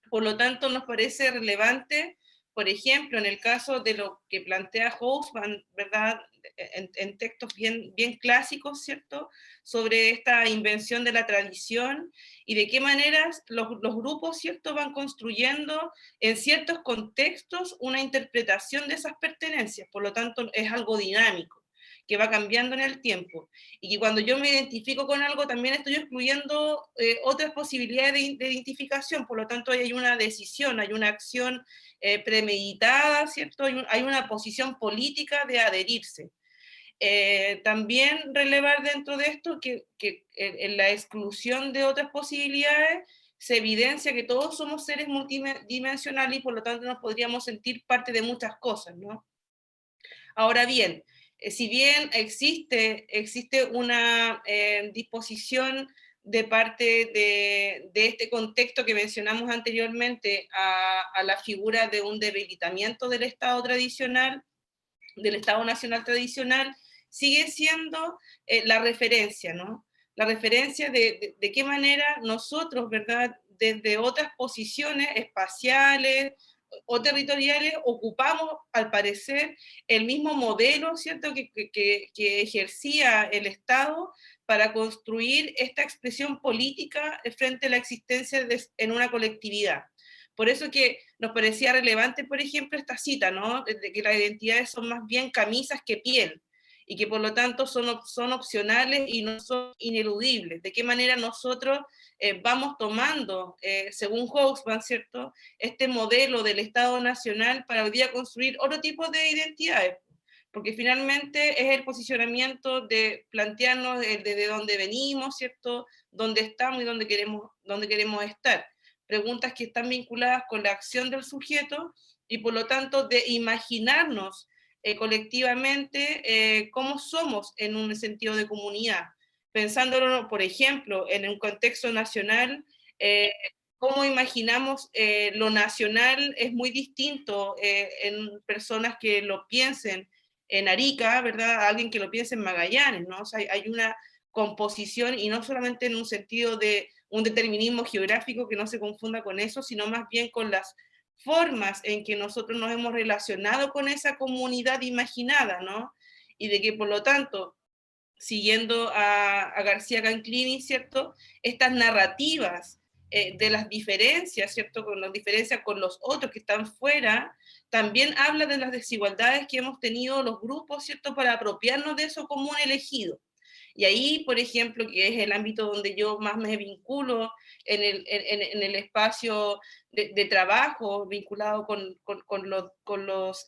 Por lo tanto, nos parece relevante por ejemplo, en el caso de lo que plantea Hobsbawm, ¿verdad? En textos bien clásicos, ¿cierto? Sobre esta invención de la tradición y de qué maneras los grupos, ¿cierto? Van construyendo en ciertos contextos una interpretación de esas pertenencias, por lo tanto es algo dinámico, que va cambiando en el tiempo, y que cuando yo me identifico con algo también estoy excluyendo otras posibilidades de identificación, por lo tanto hay una decisión, hay una acción premeditada, ¿cierto? Hay una posición política de adherirse. También relevar dentro de esto que en la exclusión de otras posibilidades se evidencia que todos somos seres multidimensionales y por lo tanto nos podríamos sentir parte de muchas cosas, ¿no? Ahora bien, si bien existe una disposición de parte de este contexto que mencionamos anteriormente a la figura de un debilitamiento del Estado tradicional, del Estado Nacional tradicional, sigue siendo la referencia, ¿no? La referencia de qué manera nosotros, ¿verdad?, desde otras posiciones espaciales o territoriales, ocupamos, al parecer, el mismo modelo, ¿cierto?, que ejercía el Estado para construir esta expresión política frente a la existencia en una colectividad. Por eso que nos parecía relevante, por ejemplo, esta cita, ¿no?, de que las identidades son más bien camisas que piel, y que por lo tanto son opcionales y no son ineludibles. De qué manera nosotros vamos tomando, según Hobsbawm, ¿cierto?, este modelo del Estado Nacional para hoy día construir otro tipo de identidades, porque finalmente es el posicionamiento de plantearnos desde dónde venimos, ¿cierto?, dónde estamos y dónde queremos estar. Preguntas que están vinculadas con la acción del sujeto y por lo tanto de imaginarnos colectivamente cómo somos en un sentido de comunidad. Pensándolo, por ejemplo, en un contexto nacional, cómo imaginamos lo nacional es muy distinto en personas que lo piensen en Arica, ¿verdad? Alguien que lo piense en Magallanes, ¿no? O sea, hay una composición y no solamente en un sentido de un determinismo geográfico que no se confunda con eso, sino más bien con las formas en que nosotros nos hemos relacionado con esa comunidad imaginada, ¿no? Y de que por lo tanto, siguiendo a García Canclini, ¿cierto?, estas narrativas de las diferencias, ¿cierto?, con las diferencias con los otros que están fuera, también habla de las desigualdades que hemos tenido los grupos, ¿cierto?, para apropiarnos de eso como un elegido. Y ahí, por ejemplo, que es el ámbito donde yo más me vinculo en el espacio de trabajo vinculado con los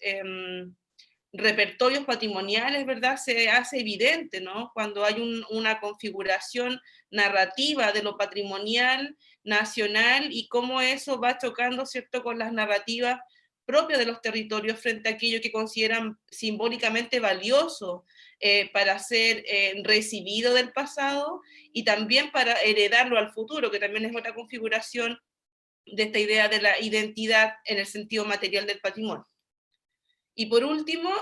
repertorios patrimoniales, ¿verdad? Se hace evidente, ¿no? Cuando hay una configuración narrativa de lo patrimonial nacional y cómo eso va chocando, ¿cierto?, con las narrativas propias de los territorios frente a aquello que consideran simbólicamente valioso para ser recibido del pasado y también para heredarlo al futuro, que también es otra configuración de esta idea de la identidad en el sentido material del patrimonio. Y por último,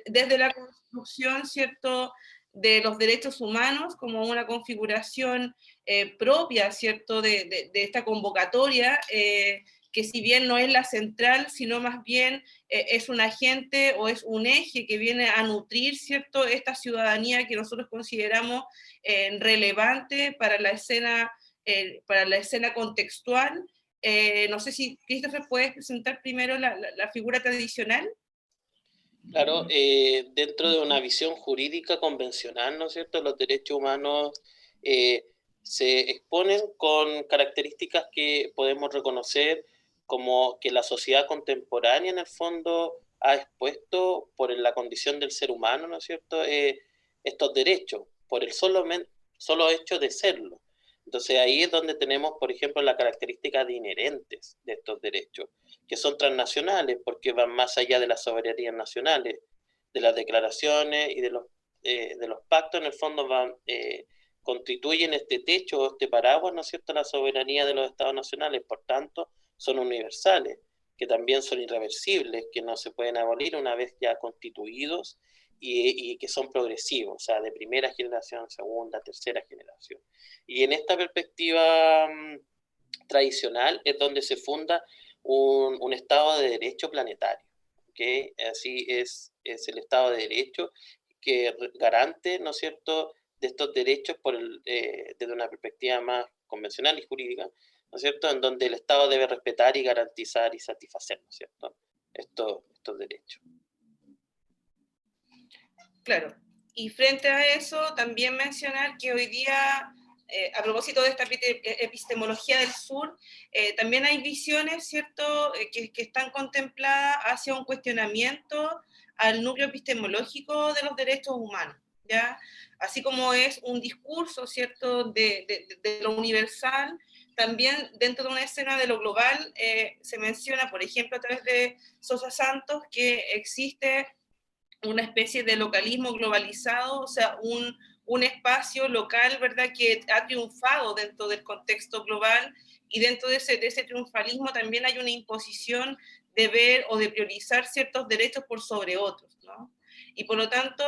desde la construcción, ¿cierto?, de los derechos humanos como una configuración propia, ¿cierto?, de esta convocatoria, que si bien no es la central, sino más bien es un agente o es un eje que viene a nutrir, ¿cierto?, esta ciudadanía que nosotros consideramos relevante para la escena contextual. No sé si, Christopher, puedes presentar primero la figura tradicional. Claro, dentro de una visión jurídica convencional, ¿no es cierto?, los derechos humanos se exponen con características que podemos reconocer como que la sociedad contemporánea en el fondo ha expuesto por la condición del ser humano, ¿no es cierto?, estos derechos, por el solo hecho de serlo. Entonces ahí es donde tenemos, por ejemplo, las características de inherentes de estos derechos, que son transnacionales porque van más allá de las soberanías nacionales, de las declaraciones y de los pactos. En el fondo constituyen este techo, este paraguas, ¿no es cierto?, la soberanía de los estados nacionales. Por tanto, son universales, que también son irreversibles, que no se pueden abolir una vez ya constituidos y que son progresivos, o sea, de primera generación, segunda, tercera generación. Y en esta perspectiva tradicional es donde se funda un Estado de Derecho planetario, ¿okay? Así es el Estado de Derecho que garante, ¿no es cierto?, de estos derechos desde una perspectiva más convencional y jurídica, ¿no es cierto?, en donde el Estado debe respetar y garantizar y satisfacer, ¿no es cierto?, estos derechos. Claro, y frente a eso, también mencionar que hoy día, a propósito de esta epistemología del sur, también hay visiones, ¿cierto?, que están contempladas hacia un cuestionamiento al núcleo epistemológico de los derechos humanos, ¿ya? Así como es un discurso, ¿cierto?, de lo universal, también dentro de una escena de lo global se menciona, por ejemplo, a través de Sosa Santos, que existe una especie de localismo globalizado, o sea, un espacio local, ¿verdad?, que ha triunfado dentro del contexto global, y dentro de ese triunfalismo también hay una imposición de ver o de priorizar ciertos derechos por sobre otros, ¿no? Y por lo tanto,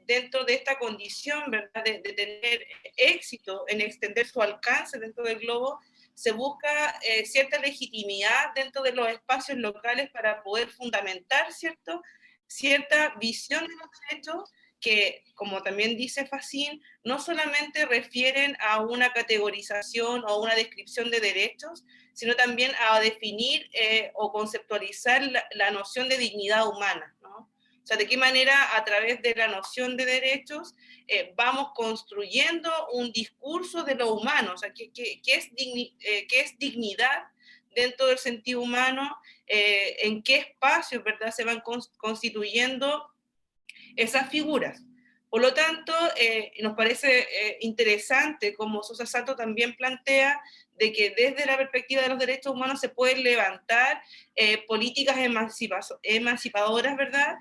dentro de esta condición, ¿verdad?, de tener éxito en extender su alcance dentro del globo, se busca cierta legitimidad dentro de los espacios locales para poder fundamentar, ¿cierto?, cierta visión de los derechos que, como también dice Facín, no solamente refieren a una categorización o una descripción de derechos, sino también a definir o conceptualizar la noción de dignidad humana, ¿no? O sea, de qué manera a través de la noción de derechos vamos construyendo un discurso de lo humano, o sea, qué es dignidad dentro del sentido humano, en qué espacios, ¿verdad?, se van constituyendo esas figuras. Por lo tanto, nos parece interesante, como Sosa Santos también plantea, de que desde la perspectiva de los derechos humanos se pueden levantar políticas emancipadoras, ¿verdad?,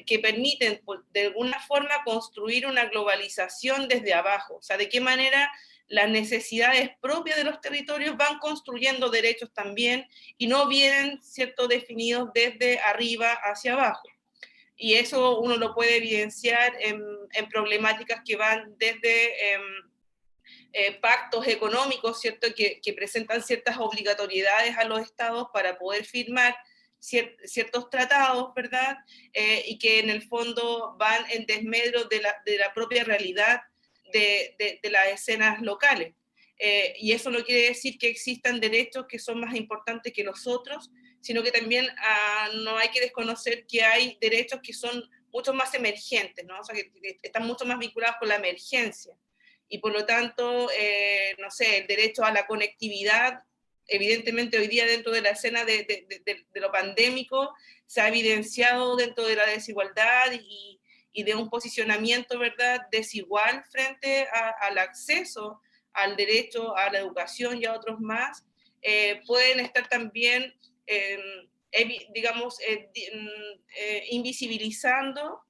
que permiten, de alguna forma, construir una globalización desde abajo. O sea, de qué manera las necesidades propias de los territorios van construyendo derechos también y no vienen, ¿cierto?, definidos desde arriba hacia abajo. Y eso uno lo puede evidenciar en problemáticas que van desde pactos económicos, ¿cierto?, que presentan ciertas obligatoriedades a los estados para poder firmar ciertos tratados, ¿verdad? Y que en el fondo van en desmedro de la propia realidad de las escenas locales. Y eso no quiere decir que existan derechos que son más importantes que los otros, sino que también no hay que desconocer que hay derechos que son mucho más emergentes, ¿no? O sea, que están mucho más vinculados con la emergencia. Y por lo tanto, no sé, el derecho a la conectividad, evidentemente hoy día dentro de la escena de lo pandémico, se ha evidenciado dentro de la desigualdad y de un posicionamiento, ¿verdad?, desigual frente al acceso al derecho a la educación y a otros más, pueden estar también, digamos, invisibilizando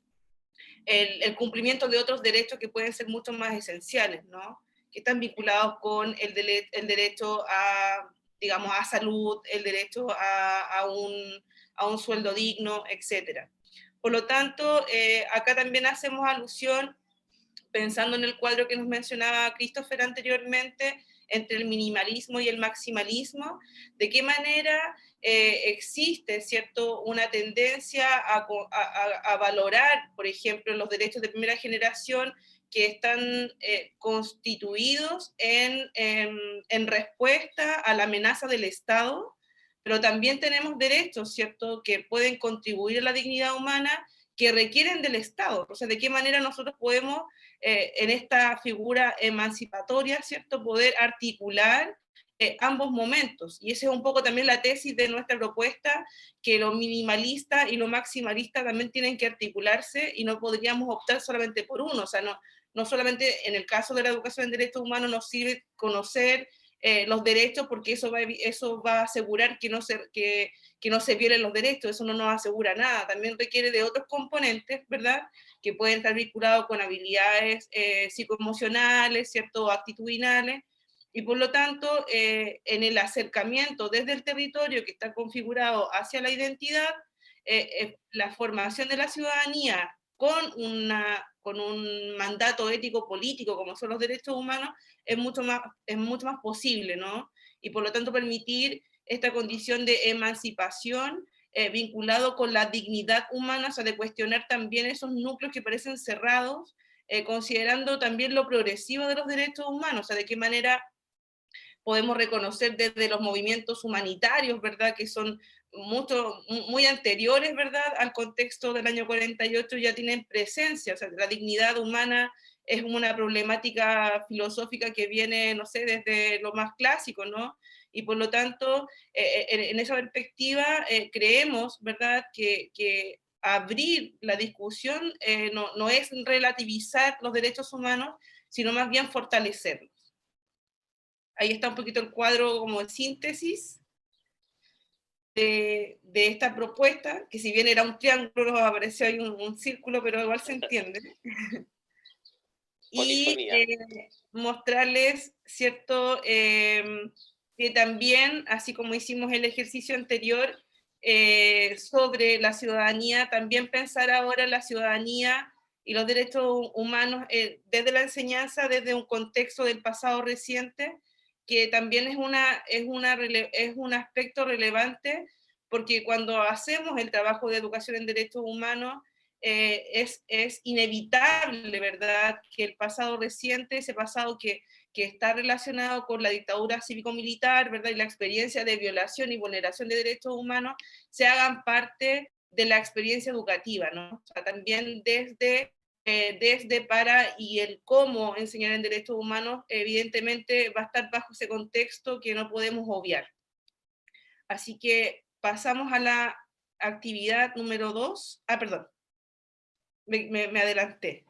el cumplimiento de otros derechos que pueden ser mucho más esenciales, ¿no? Que están vinculados con el derecho a, digamos, a salud, el derecho a un sueldo digno, etc. Por lo tanto, acá también hacemos alusión, pensando en el cuadro que nos mencionaba Christopher anteriormente, entre el minimalismo y el maximalismo, de qué manera existe, ¿cierto?, una tendencia a valorar, por ejemplo, los derechos de primera generación que están constituidos en respuesta a la amenaza del Estado, pero también tenemos derechos, ¿cierto?, que pueden contribuir a la dignidad humana, que requieren del Estado. O sea, de qué manera nosotros podemos, en esta figura emancipatoria, ¿cierto?, poder articular ambos momentos. Y esa es un poco también la tesis de nuestra propuesta, que lo minimalista y lo maximalista también tienen que articularse y no podríamos optar solamente por uno. O sea, no solamente en el caso de la educación en derechos humanos nos sirve conocer los derechos, porque eso va a asegurar que no se violen los derechos, eso no nos asegura nada. También requiere de otros componentes, ¿verdad?, que pueden estar vinculados con habilidades psicoemocionales, ¿cierto?, actitudinales, y por lo tanto, en el acercamiento desde el territorio que está configurado hacia la identidad, la formación de la ciudadanía con un mandato ético-político como son los derechos humanos es mucho más posible, ¿no? Y por lo tanto permitir esta condición de emancipación, vinculado con la dignidad humana, o sea, de cuestionar también esos núcleos que parecen cerrados, considerando también lo progresivo de los derechos humanos, o sea, de qué manera podemos reconocer desde los movimientos humanitarios, ¿verdad?, que son muy anteriores, ¿verdad?, al contexto del año 48, ya tienen presencia, o sea, la dignidad humana es una problemática filosófica que viene, no sé, desde lo más clásico, ¿no? Y por lo tanto, en esa perspectiva, creemos, ¿verdad?, que abrir la discusión no es relativizar los derechos humanos, sino más bien fortalecerlos. Ahí está un poquito el cuadro como de síntesis de esta propuesta, que si bien era un triángulo, apareció ahí un círculo, pero igual se entiende. Y mostrarles, ¿cierto?, que también, así como hicimos el ejercicio anterior sobre la ciudadanía, también pensar ahora la ciudadanía y los derechos humanos desde la enseñanza, desde un contexto del pasado reciente, que también es un aspecto relevante, porque cuando hacemos el trabajo de educación en derechos humanos, es inevitable, ¿verdad?, que el pasado reciente, ese pasado que está relacionado con la dictadura cívico-militar, ¿verdad?, y la experiencia de violación y vulneración de derechos humanos, se hagan parte de la experiencia educativa, ¿no? O sea, también desde para y el cómo enseñar en derechos humanos, evidentemente va a estar bajo ese contexto que no podemos obviar. Así que pasamos a la actividad número 2. Perdón, me adelanté.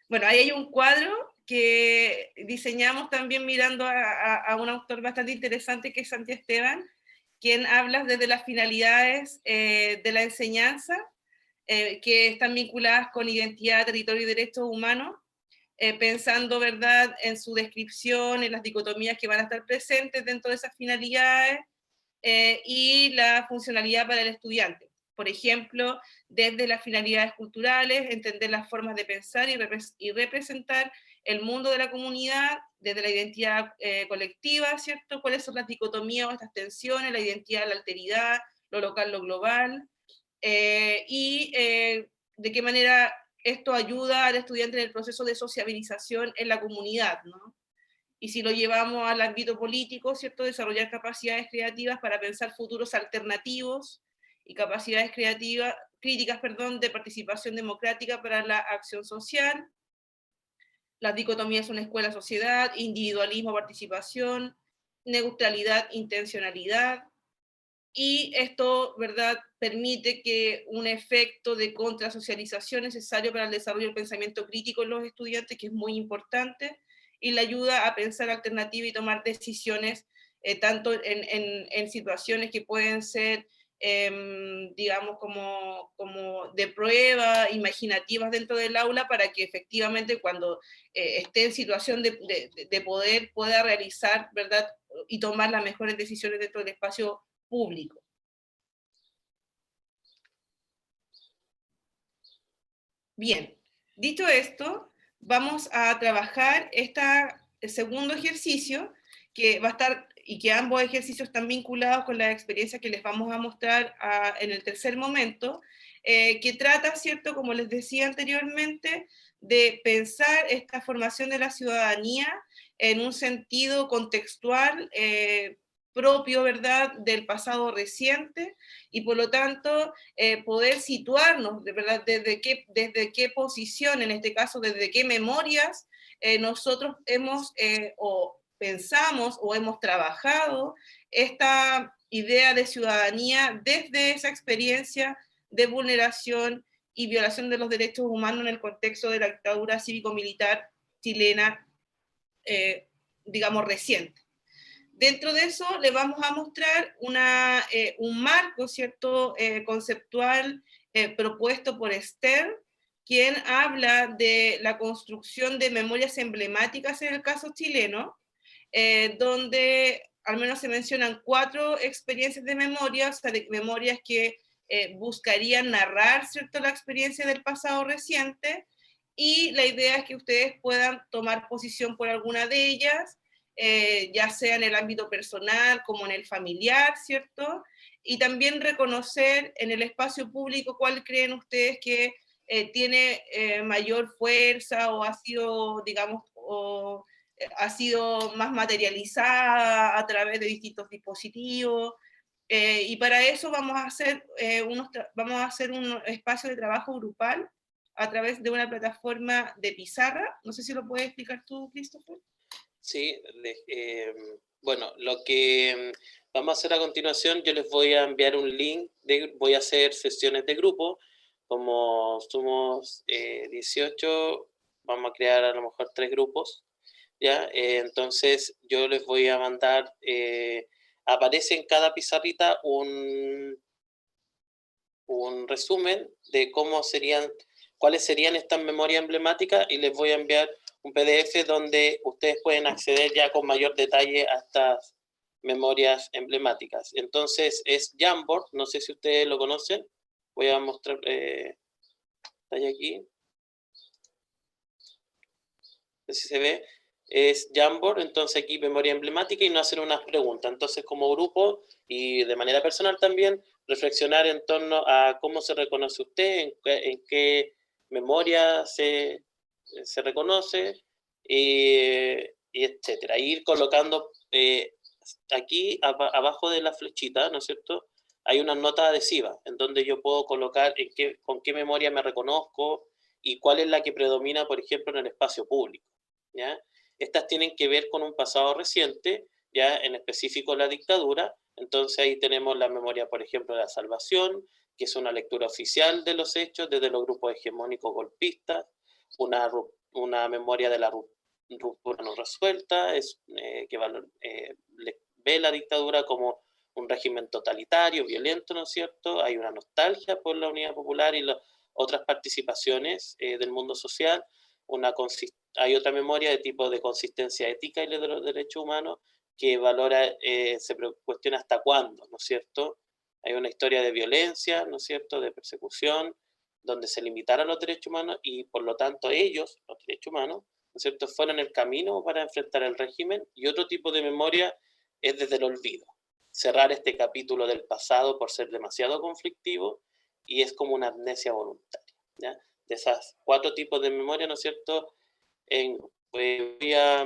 Bueno, ahí hay un cuadro que diseñamos también mirando a un autor bastante interesante que es Santi Esteban, quien habla desde las finalidades de la enseñanza, que están vinculadas con identidad, territorio y derechos humanos, pensando, ¿verdad?, en su descripción, en las dicotomías que van a estar presentes dentro de esas finalidades, y la funcionalidad para el estudiante. Por ejemplo, desde las finalidades culturales, entender las formas de pensar y representar el mundo de la comunidad, desde la identidad colectiva, ¿cierto? ¿Cuáles son las dicotomías o estas tensiones, la identidad, la alteridad, lo local, lo global? De qué manera esto ayuda al estudiante en el proceso de sociabilización en la comunidad, ¿no? Y si lo llevamos al ámbito político, ¿cierto?, desarrollar capacidades creativas para pensar futuros alternativos y capacidades críticas, de participación democrática para la acción social. Las dicotomías son escuela-sociedad, individualismo, participación, neutralidad, intencionalidad, y esto, ¿verdad?, permite que un efecto de contrasocialización necesario para el desarrollo del pensamiento crítico en los estudiantes, que es muy importante, y la ayuda a pensar alternativa y tomar decisiones, tanto en situaciones que pueden ser, digamos, como de prueba, imaginativas dentro del aula, para que efectivamente cuando esté en situación de poder, pueda realizar, ¿verdad?, y tomar las mejores decisiones dentro del espacio público. Bien, dicho esto, vamos a trabajar este segundo ejercicio, que va a estar, y que ambos ejercicios están vinculados con la experiencia que les vamos a mostrar en el tercer momento, que trata, ¿cierto?, como les decía anteriormente, de pensar esta formación de la ciudadanía en un sentido contextual, propio, ¿verdad?, del pasado reciente, y por lo tanto poder situarnos, ¿verdad?, desde qué posición, en este caso, desde qué memorias nosotros hemos o pensamos o hemos trabajado esta idea de ciudadanía desde esa experiencia de vulneración y violación de los derechos humanos en el contexto de la dictadura cívico-militar chilena, digamos, reciente. Dentro de eso le vamos a mostrar un marco, ¿cierto?, conceptual propuesto por Esther, quien habla de la construcción de memorias emblemáticas en el caso chileno, donde al menos se mencionan 4 experiencias de memoria, o sea, de memorias que buscarían narrar, ¿cierto?, la experiencia del pasado reciente, y la idea es que ustedes puedan tomar posición por alguna de ellas, ya sea en el ámbito personal como en el familiar, ¿cierto? Y también reconocer en el espacio público cuál creen ustedes que tiene mayor fuerza o ha sido, digamos, ha sido más materializada a través de distintos dispositivos. Y para eso vamos a hacer un espacio de trabajo grupal a través de una plataforma de pizarra. No sé si lo puedes explicar tú, Christopher. Sí, bueno, lo que vamos a hacer a continuación, yo les voy a enviar un link, voy a hacer sesiones de grupo, como somos 18, vamos a crear a lo mejor 3 grupos, ¿ya? Entonces yo les voy a mandar, aparece en cada pizarrita un resumen de cuáles serían estas memorias emblemáticas, y les voy a enviar un PDF donde ustedes pueden acceder ya con mayor detalle a estas memorias emblemáticas. Entonces es Jamboard, no sé si ustedes lo conocen, voy a mostrar, está aquí, no sé si se ve, es Jamboard, entonces aquí memoria emblemática, y nos hacen unas preguntas. Entonces como grupo y de manera personal también, reflexionar en torno a cómo se reconoce usted, en qué memoria se reconoce, y etcétera. Ir colocando aquí abajo de la flechita, ¿no es cierto? Hay una nota adhesiva en donde yo puedo colocar con qué memoria me reconozco y cuál es la que predomina, por ejemplo, en el espacio público, ¿ya? Estas tienen que ver con un pasado reciente, ya en específico la dictadura. Entonces ahí tenemos la memoria, por ejemplo, de la salvación, que es una lectura oficial de los hechos desde los grupos hegemónicos golpistas, una memoria de la ruptura no resuelta, que ve la dictadura como un régimen totalitario, violento, ¿no es cierto? Hay una nostalgia por la Unidad Popular y las otras participaciones del mundo social. Hay otra memoria de tipo de consistencia ética y de los derechos humanos, que valora, se cuestiona hasta cuándo, ¿no es cierto? Hay una historia de violencia, ¿no es cierto?, de persecución, donde se limitaron los derechos humanos y por lo tanto ellos, los derechos humanos, ¿no es cierto?, fueron el camino para enfrentar el régimen. Y otro tipo de memoria es desde el olvido, cerrar este capítulo del pasado por ser demasiado conflictivo, y es como una amnesia voluntaria, ¿ya? De esas 4 tipos de memoria, ¿no es cierto?, voy a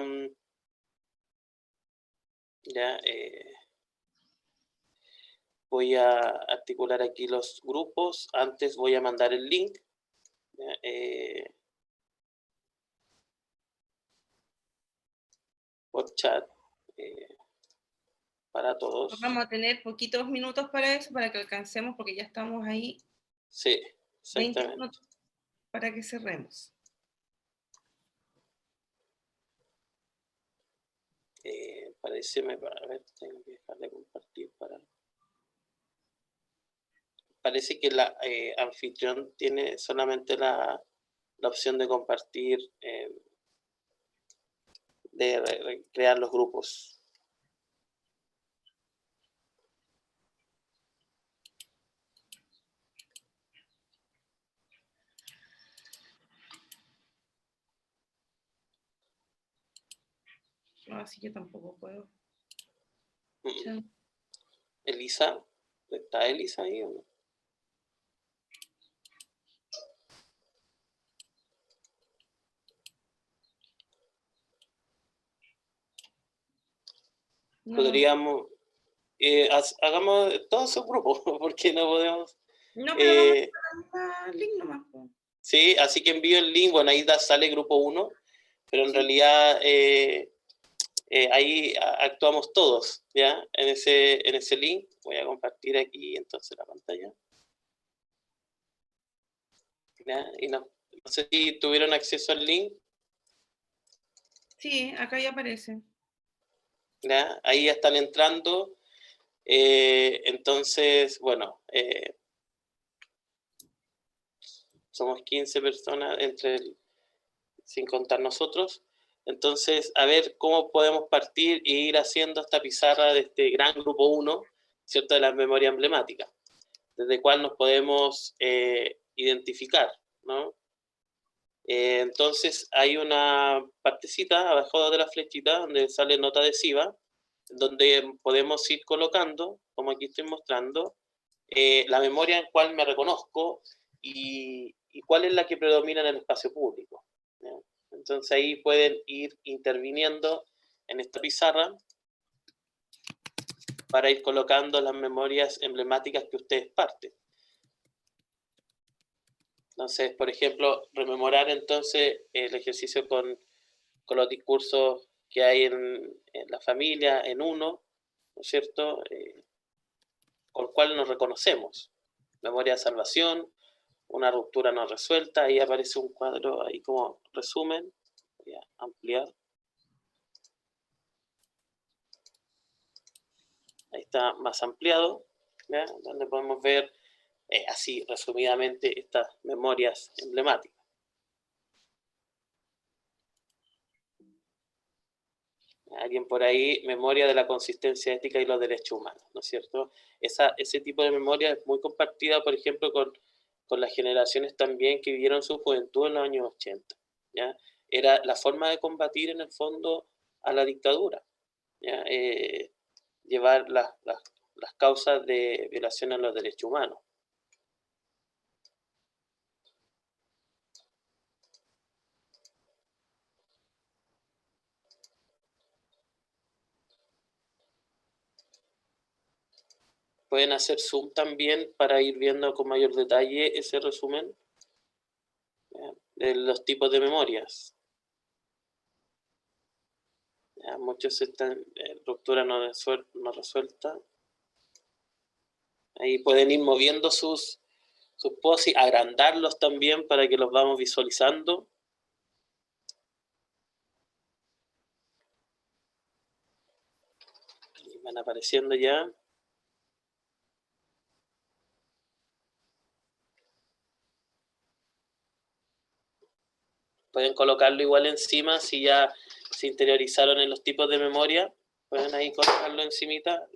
ya, voy a articular aquí los grupos. Antes voy a mandar el link, ¿ya? Por chat, para todos. Vamos a tener poquitos minutos para eso, para que alcancemos, porque ya estamos ahí. Sí, 20 exactamente. minutos para que cerremos. Parece, a ver, tengo que dejar de compartir Parece que la anfitrión tiene solamente la opción de compartir, de crear los grupos. No, así yo tampoco puedo. Elisa, ¿está Elisa ahí o no? No. Podríamos, hagamos todos esos grupos, porque no podemos. No, pero vamos a link nomás. Sí, así que envío el link. Bueno, ahí sale grupo 1, pero en realidad ahí actuamos todos, ¿ya? En ese link. Voy a compartir aquí entonces la pantalla. ¿Ya? Y no sé si tuvieron acceso al link. Sí, acá ya aparece. ¿Ya? Ahí ya están entrando. Entonces, bueno, somos 15 personas sin contar nosotros. Entonces, a ver cómo podemos partir e ir haciendo esta pizarra de este gran grupo 1, ¿cierto?, de las memorias emblemáticas, desde cuál nos podemos identificar, ¿no? Entonces hay una partecita abajo de la flechita donde sale nota adhesiva, donde podemos ir colocando, como aquí estoy mostrando, la memoria en cual me reconozco y cuál es la que predomina en el espacio público, ¿ya? Entonces ahí pueden ir interviniendo en esta pizarra para ir colocando las memorias emblemáticas que ustedes parten. Entonces, por ejemplo, rememorar entonces el ejercicio con los discursos que hay en la familia, en uno, ¿no es cierto? Con el cual nos reconocemos. Memoria de salvación, una ruptura no resuelta, ahí aparece un cuadro ahí como resumen, voy a ampliar. Ahí está más ampliado, ¿ya? Donde podemos ver así resumidamente estas memorias emblemáticas. Alguien por ahí, memoria de la consistencia ética y los derechos humanos, ¿no es cierto? Ese tipo de memoria es muy compartida, por ejemplo, con las generaciones también que vivieron su juventud en los años 80, ¿ya? Era la forma de combatir en el fondo a la dictadura, ¿ya? Llevar las causas de violación a los derechos humanos. Pueden hacer zoom también para ir viendo con mayor detalle ese resumen, ¿ya? De los tipos de memorias. ¿Ya? Muchos están en ruptura no resuelta. Ahí pueden ir moviendo sus posts y agrandarlos también para que los vamos visualizando. Y van apareciendo ya. Pueden colocarlo igual encima si ya se interiorizaron en los tipos de memoria. Pueden ahí colocarlo encimita.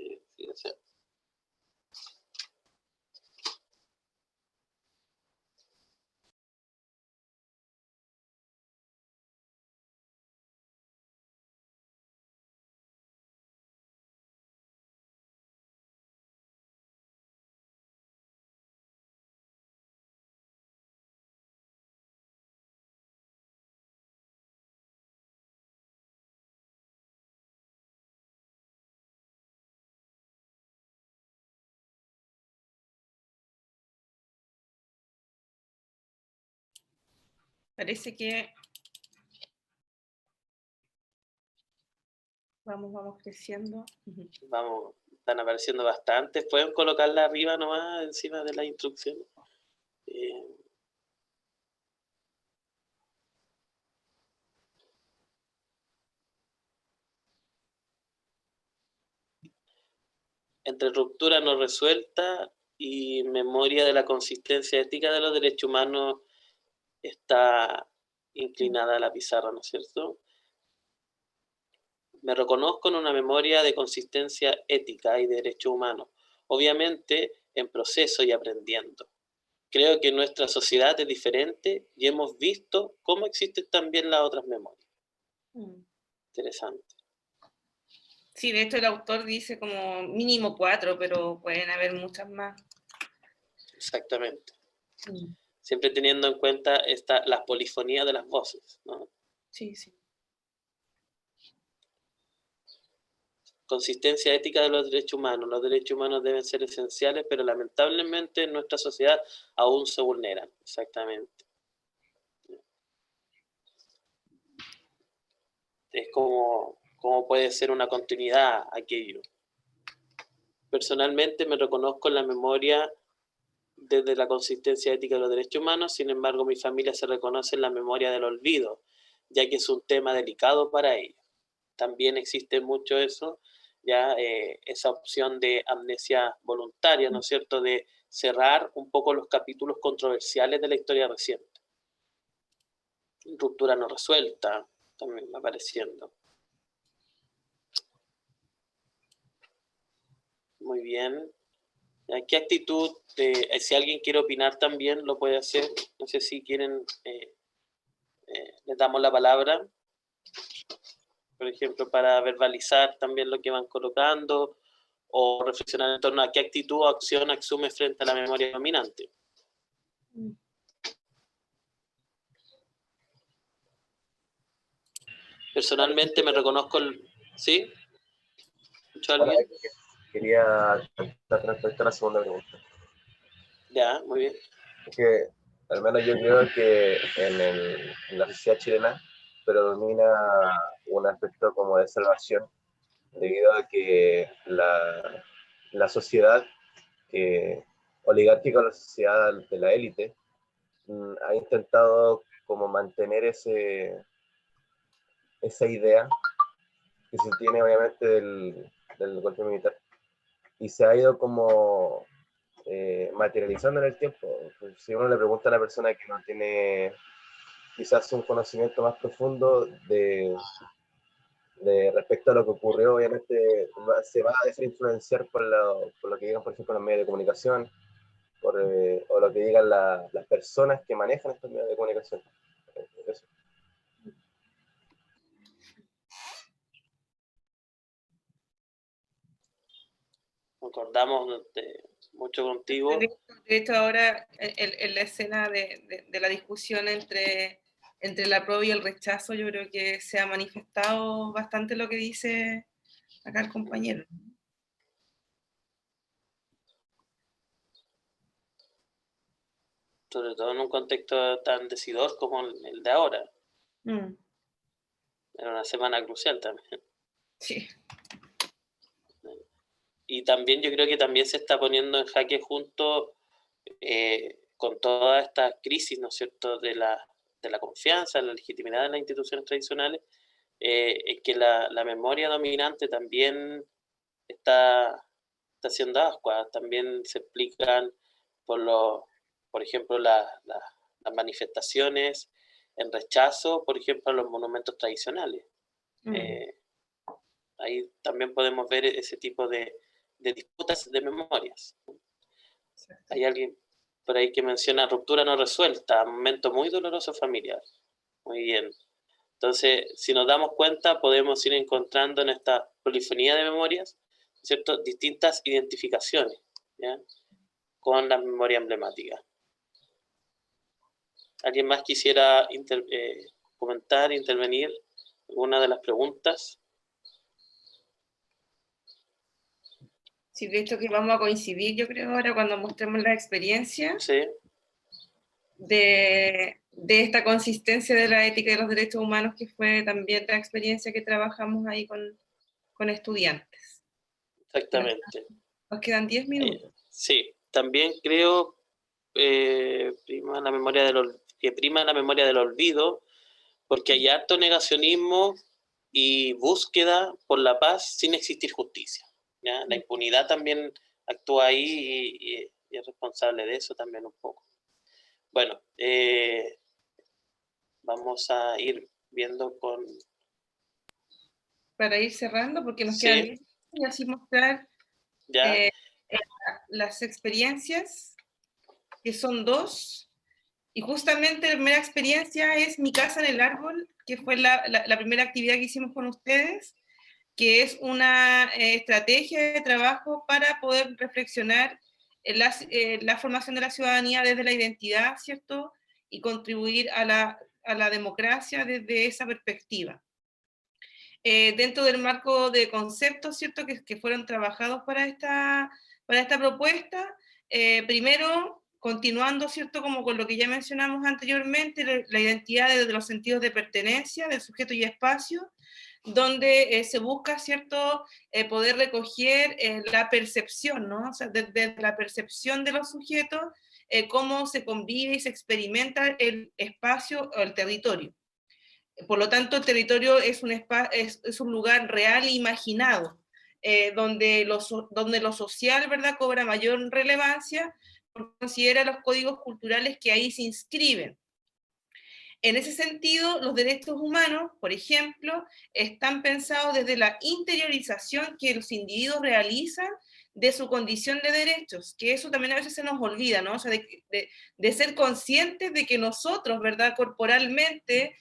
Parece que vamos creciendo. Vamos, están apareciendo bastantes. Pueden colocarla arriba nomás, encima de la instrucción. Entre ruptura no resuelta y memoria de la consistencia ética de los derechos humanos está inclinada a la pizarra, ¿no es cierto? Me reconozco en una memoria de consistencia ética y de derechos humanos, obviamente en proceso y aprendiendo. Creo que nuestra sociedad es diferente y hemos visto cómo existen también las otras memorias. Interesante. Sí, de hecho el autor dice como mínimo 4, pero pueden haber muchas más. Exactamente. Siempre teniendo en cuenta las polifonías de las voces, ¿no? Sí, sí. Consistencia ética de los derechos humanos. Los derechos humanos deben ser esenciales, pero lamentablemente en nuestra sociedad aún se vulneran. Exactamente. Es como puede ser una continuidad aquello. Personalmente me reconozco en la memoria desde la consistencia ética de los derechos humanos, sin embargo mi familia se reconoce en la memoria del olvido, ya que es un tema delicado para ellos. También existe mucho eso, ya esa opción de amnesia voluntaria, ¿no es cierto?, de cerrar un poco los capítulos controversiales de la historia reciente. Ruptura no resuelta, también va apareciendo. Muy bien. ¿Qué actitud, si alguien quiere opinar también, lo puede hacer? No sé si quieren les damos la palabra, por ejemplo, para verbalizar también lo que van colocando o reflexionar en torno a qué actitud o acción asume frente a la memoria dominante. Personalmente me reconozco ¿Sí? ¿Escuchó alguien? Bueno, quería comentar respecto a la segunda pregunta. Ya, muy bien. Es que al menos yo creo que en la sociedad chilena predomina un aspecto como de salvación, debido a que la sociedad oligárquica, la sociedad de la élite, ha intentado como mantener esa idea que se tiene obviamente del golpe militar, y se ha ido como materializando en el tiempo. Pues, si uno le pregunta a una persona que no tiene quizás un conocimiento más profundo de respecto a lo que ocurrió, obviamente se va a dejar influenciar por lo que digan, por ejemplo, los medios de comunicación, o lo que digan las personas que manejan estos medios de comunicación. Eso. Concordamos mucho contigo. De hecho, ahora en la escena de la discusión entre el apruebo y el rechazo, yo creo que se ha manifestado bastante lo que dice acá el compañero. Sobre todo en un contexto tan decidor como el de ahora. Era una semana crucial también. Sí. Y también yo creo que también se está poniendo en jaque junto con toda esta crisis, ¿no es cierto?, de la confianza, la legitimidad de las instituciones tradicionales, es que la memoria dominante también está siendo ascua. También se explican por ejemplo, las manifestaciones en rechazo, por ejemplo, a los monumentos tradicionales. Ahí también podemos ver ese tipo de disputas de memorias. Hay alguien por ahí que menciona ruptura no resuelta, momento muy doloroso familiar. Muy bien. Entonces, si nos damos cuenta, podemos ir encontrando en esta polifonía de memorias, ¿cierto?, distintas identificaciones, ¿ya?, con la memoria emblemática. ¿Alguien más quisiera comentar, intervenir alguna de las preguntas? Sí, de hecho que vamos a coincidir, yo creo, ahora cuando mostremos la experiencia. Sí. De esta consistencia de la ética y los derechos humanos, que fue también la experiencia que trabajamos ahí con estudiantes. Exactamente. Nos quedan 10 minutos. Sí, también creo que prima la memoria del olvido, porque hay harto negacionismo y búsqueda por la paz sin existir justicia, ¿ya? La impunidad también actúa ahí y es responsable de eso también un poco. Bueno, vamos a ir viendo para ir cerrando, porque nos quedan 10 minutos, y así mostrar las experiencias, que son 2, y justamente la primera experiencia es Mi casa en el árbol, que fue la primera actividad que hicimos con ustedes, que es una estrategia de trabajo para poder reflexionar en la formación de la ciudadanía desde la identidad, ¿cierto?, y contribuir a la democracia desde esa perspectiva. Dentro del marco de conceptos, ¿cierto?, que fueron trabajados para esta propuesta, primero, continuando, ¿cierto?, como con lo que ya mencionamos anteriormente, la identidad desde los sentidos de pertenencia, del sujeto y espacio, donde se busca, ¿cierto?, poder recoger la percepción, ¿no? O sea, desde la percepción de los sujetos, cómo se convive y se experimenta el espacio o el territorio. Por lo tanto, el territorio es un lugar real e imaginado, donde lo social, ¿verdad?, cobra mayor relevancia, porque considera los códigos culturales que ahí se inscriben. En ese sentido, los derechos humanos, por ejemplo, están pensados desde la interiorización que los individuos realizan de su condición de derechos, que eso también a veces se nos olvida, ¿no? O sea, de ser conscientes de que nosotros, ¿verdad?, corporalmente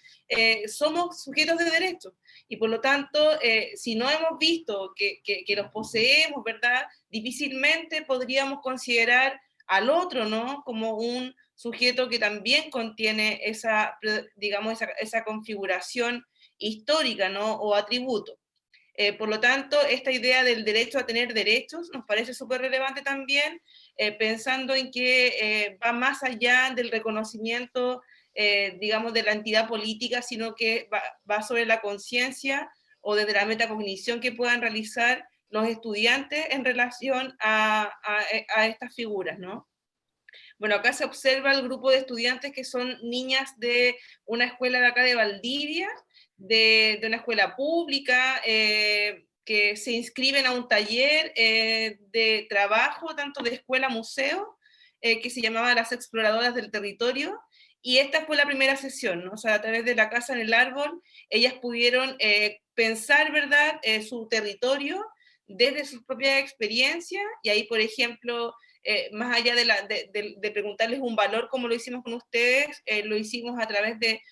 somos sujetos de derechos, y por lo tanto, si no hemos visto que los poseemos, ¿verdad?, difícilmente podríamos considerar al otro, ¿no?, como un sujeto que también contiene esa, digamos, esa configuración histórica, ¿no?, o atributo. Por lo tanto, esta idea del derecho a tener derechos nos parece súper relevante también, pensando en que va más allá del reconocimiento, digamos, de la entidad política, sino que va sobre la conciencia o desde la metacognición que puedan realizar los estudiantes en relación a estas figuras, ¿no? Bueno, acá se observa el grupo de estudiantes que son niñas de una escuela de acá de Valdivia, de una escuela pública, que se inscriben a un taller de trabajo, tanto de escuela-museo, que se llamaba Las Exploradoras del Territorio, y esta fue la primera sesión, ¿no? O sea, a través de la Casa en el Árbol, ellas pudieron pensar, ¿verdad?, su territorio desde sus propias experiencias, y ahí, por ejemplo, más allá de preguntarles un valor como lo hicimos con ustedes, lo hicimos a través de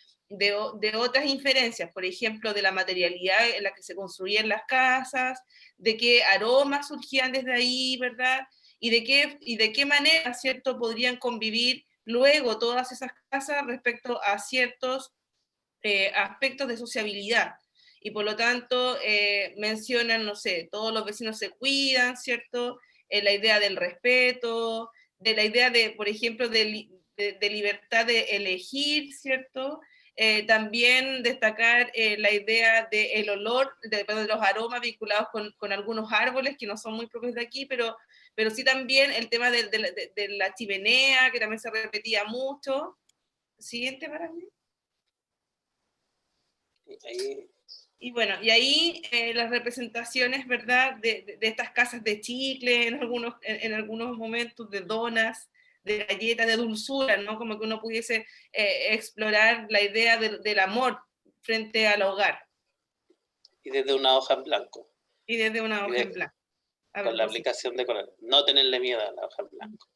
otras inferencias, por ejemplo, de la materialidad en la que se construían las casas, de qué aromas surgían desde ahí, ¿verdad? Y de qué manera, ¿cierto?, podrían convivir luego todas esas casas respecto a ciertos aspectos de sociabilidad. Y por lo tanto, mencionan, no sé, todos los vecinos se cuidan, ¿cierto? La idea del respeto, de la idea de, por ejemplo, de libertad de elegir, ¿cierto? También destacar la idea del olor, de los aromas vinculados con algunos árboles que no son muy propios de aquí, pero sí también el tema de la chimenea, que también se repetía mucho. Siguiente para mí. Ahí. Y bueno, y ahí las representaciones, ¿verdad?, de estas casas de chicle, en algunos momentos de donas, de galletas, de dulzura, ¿no? Como que uno pudiese explorar la idea del amor frente al hogar. Y desde una hoja en blanco. Y desde una hoja en blanco. Con la aplicación de color. No tenerle miedo a la hoja en blanco.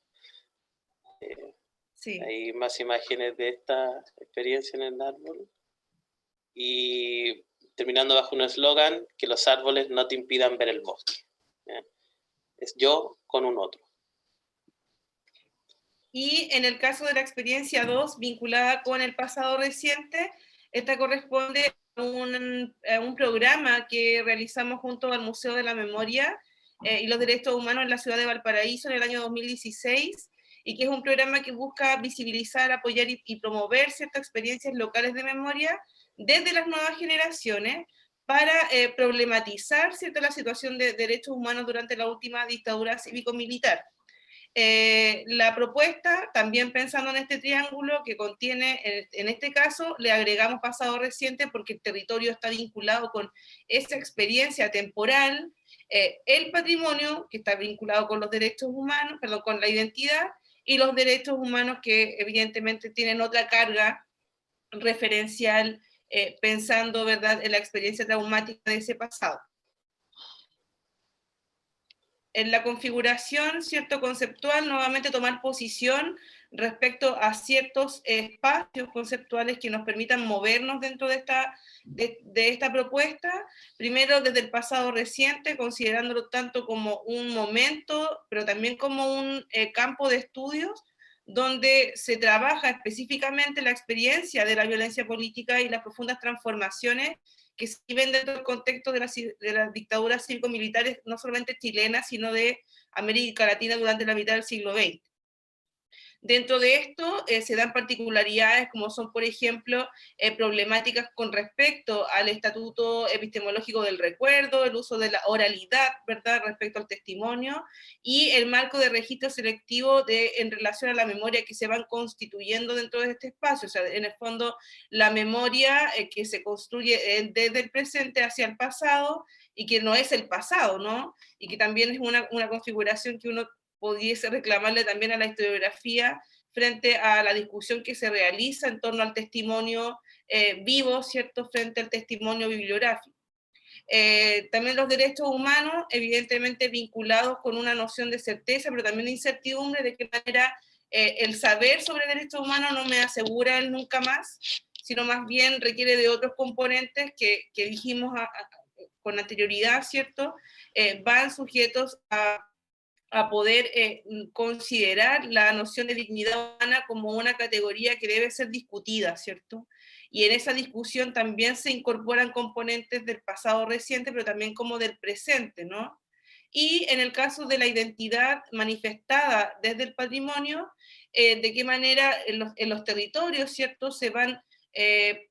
Sí. Hay más imágenes de esta experiencia en el árbol. Y terminando bajo un eslogan, que los árboles no te impidan ver el bosque. Es yo con un otro. Y en el caso de la experiencia 2, vinculada con el pasado reciente, esta corresponde a un programa que realizamos junto al Museo de la Memoria y los Derechos Humanos en la ciudad de Valparaíso en el año 2016, y que es un programa que busca visibilizar, apoyar y promover ciertas experiencias locales de memoria desde las nuevas generaciones para problematizar, ¿cierto?, la situación de derechos humanos durante la última dictadura cívico-militar. La propuesta, también pensando en este triángulo que contiene, en este caso, le agregamos pasado reciente porque el territorio está vinculado con esa experiencia temporal, el patrimonio, que está vinculado con los derechos humanos, perdón, con la identidad, y los derechos humanos que evidentemente tienen otra carga referencial, pensando, ¿verdad?, en la experiencia traumática de ese pasado. En la configuración, ¿cierto?, conceptual, nuevamente tomar posición respecto a ciertos espacios conceptuales que nos permitan movernos dentro de esta propuesta, primero desde el pasado reciente, considerándolo tanto como un momento, pero también como un campo de estudios, donde se trabaja específicamente la experiencia de la violencia política y las profundas transformaciones que se viven dentro del contexto de las dictaduras cívico-militares, no solamente chilenas, sino de América Latina durante la mitad del siglo XX. Dentro de esto se dan particularidades como son, por ejemplo, problemáticas con respecto al estatuto epistemológico del recuerdo, el uso de la oralidad, ¿verdad?, respecto al testimonio, y el marco de registro selectivo en relación a la memoria que se van constituyendo dentro de este espacio. O sea, en el fondo, la memoria que se construye desde el presente hacia el pasado, y que no es el pasado, ¿no? Y que también es una configuración que uno pudiese reclamarle también a la historiografía frente a la discusión que se realiza en torno al testimonio vivo, ¿cierto?, frente al testimonio bibliográfico. También los derechos humanos, evidentemente vinculados con una noción de certeza, pero también de incertidumbre, de qué manera el saber sobre derechos humanos no me asegura el nunca más, sino más bien requiere de otros componentes que dijimos con anterioridad, ¿cierto? Van sujetos a poder considerar la noción de dignidad humana como una categoría que debe ser discutida, ¿cierto? Y en esa discusión también se incorporan componentes del pasado reciente, pero también como del presente, ¿no? Y en el caso de la identidad manifestada desde el patrimonio, de qué manera en los territorios, ¿cierto?, se van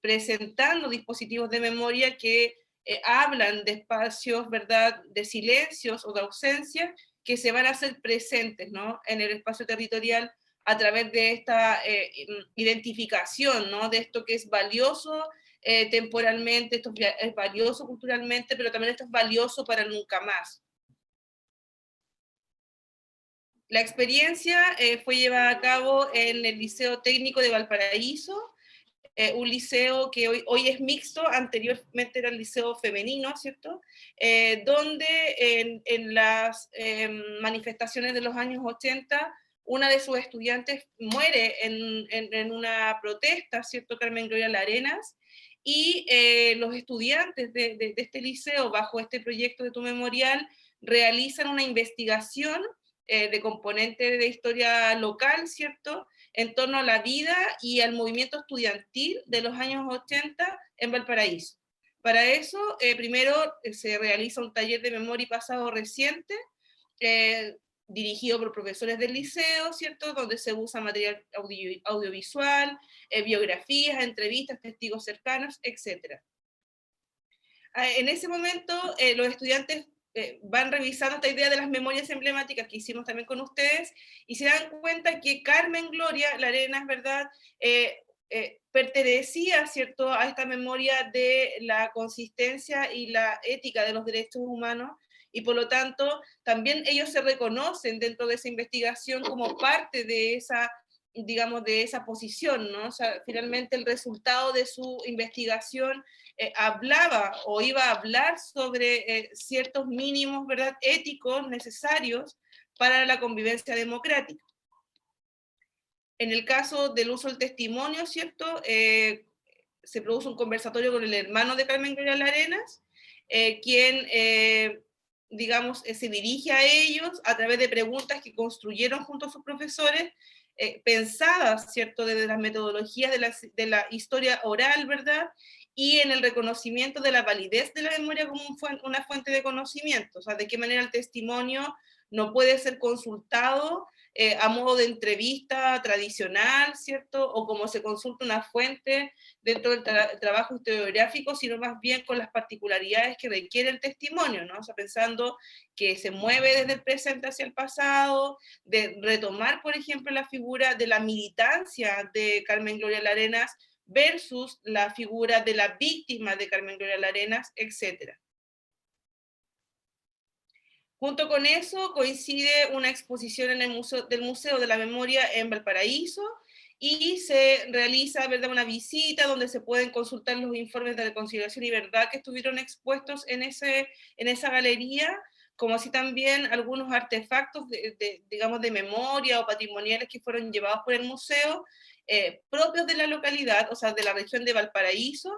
presentando dispositivos de memoria que hablan de espacios, ¿verdad?, de silencios o de ausencia, que se van a hacer presentes, ¿no?, en el espacio territorial a través de esta identificación, ¿no?, de esto que es valioso temporalmente, esto es valioso culturalmente, pero también esto es valioso para el nunca más. La experiencia fue llevada a cabo en el Liceo Técnico de Valparaíso, un liceo que hoy es mixto, anteriormente era el liceo femenino, ¿cierto? Donde en las manifestaciones de los años 80, una de sus estudiantes muere en una protesta, ¿cierto? Carmen Gloria Larenas, y los estudiantes de este liceo, bajo este proyecto de Tu Memorial, realizan una investigación de componente de historia local, ¿cierto?, en torno a la vida y al movimiento estudiantil de los años 80 en Valparaíso. Para eso, primero se realiza un taller de memoria y pasado reciente, dirigido por profesores del liceo, ¿cierto?, donde se usa material audiovisual, biografías, entrevistas, testigos cercanos, etc. En ese momento, los estudiantes van revisando esta idea de las memorias emblemáticas que hicimos también con ustedes, y se dan cuenta que Carmen Gloria Larenas, ¿verdad?, pertenecía, ¿cierto?, a esta memoria de la consistencia y la ética de los derechos humanos, y por lo tanto también ellos se reconocen dentro de esa investigación como parte de esa, digamos, de esa posición, ¿no? O sea, finalmente el resultado de su investigación hablaba o iba a hablar sobre ciertos mínimos, ¿verdad?, éticos necesarios para la convivencia democrática. En el caso del uso del testimonio, ¿cierto?, se produce un conversatorio con el hermano de Carmen Gloria Larenas, quien, digamos, se dirige a ellos a través de preguntas que construyeron junto a sus profesores, pensadas, ¿cierto?, desde las metodologías de la historia oral, ¿verdad?, y en el reconocimiento de la validez de la memoria como una fuente de conocimiento, o sea, de qué manera el testimonio no puede ser consultado a modo de entrevista tradicional, ¿cierto?, o como se consulta una fuente dentro del trabajo historiográfico, sino más bien con las particularidades que requiere el testimonio, ¿no? O sea, pensando que se mueve desde el presente hacia el pasado, de retomar, por ejemplo, la figura de la militancia de Carmen Gloria Larenas versus la figura de la víctima de Carmen Gloria Larenas, etc. Junto con eso coincide una exposición en el del Museo de la Memoria en Valparaíso, y se realiza, ¿verdad?, una visita donde se pueden consultar los informes de reconciliación y verdad que estuvieron expuestos en esa galería, como así también algunos artefactos digamos, de memoria o patrimoniales que fueron llevados por el museo, propios de la localidad, o sea, de la región de Valparaíso,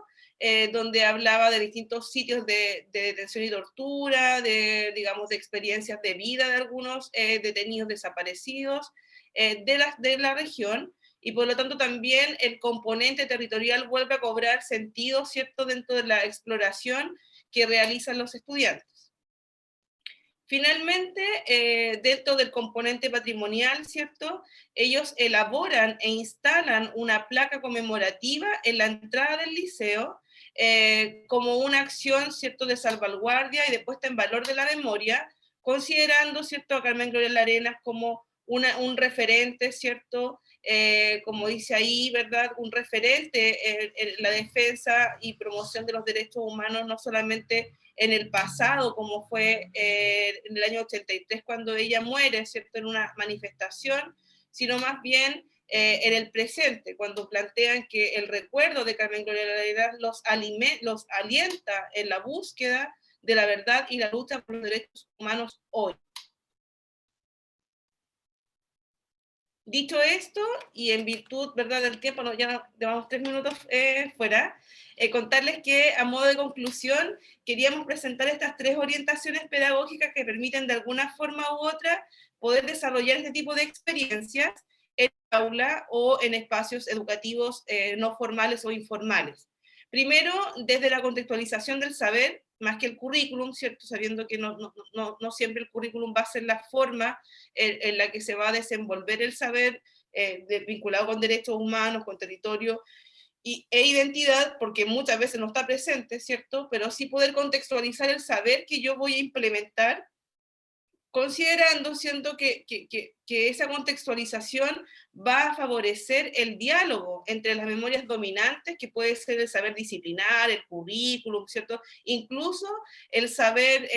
donde hablaba de distintos sitios de detención y tortura, digamos, de experiencias de vida de algunos detenidos desaparecidos de la región, y por lo tanto también el componente territorial vuelve a cobrar sentido, ¿cierto?, dentro de la exploración que realizan los estudiantes. Finalmente, dentro del componente patrimonial, ¿cierto?, ellos elaboran e instalan una placa conmemorativa en la entrada del liceo, como una acción, ¿cierto?, de salvaguardia y de puesta en valor de la memoria, considerando, ¿cierto?, a Carmen Gloria Larenas como un referente, ¿cierto?, como dice ahí, ¿verdad?, un referente en la defensa y promoción de los derechos humanos, no solamente en el pasado, como fue en el año 83 cuando ella muere, ¿cierto?, en una manifestación, sino más bien en el presente, cuando plantean que el recuerdo de Carmen Gloria Larenas los alienta en la búsqueda de la verdad y la lucha por los derechos humanos hoy. Dicho esto, y en virtud, ¿verdad?, del tiempo, ya llevamos 3 minutos fuera, contarles que a modo de conclusión queríamos presentar estas 3 orientaciones pedagógicas que permiten de alguna forma u otra poder desarrollar este tipo de experiencias en el aula o en espacios educativos no formales o informales. Primero, desde la contextualización del saber, más que el currículum, ¿cierto? Sabiendo que no siempre el currículum va a ser la forma en la que se va a desenvolver el saber vinculado con derechos humanos, con territorio e identidad, porque muchas veces no está presente, ¿cierto? Pero sí poder contextualizar el saber que yo voy a implementar, considerando, siento que esa contextualización va a favorecer el diálogo entre las memorias dominantes, que puede ser el saber disciplinar, el currículum, ¿cierto? Incluso el saber,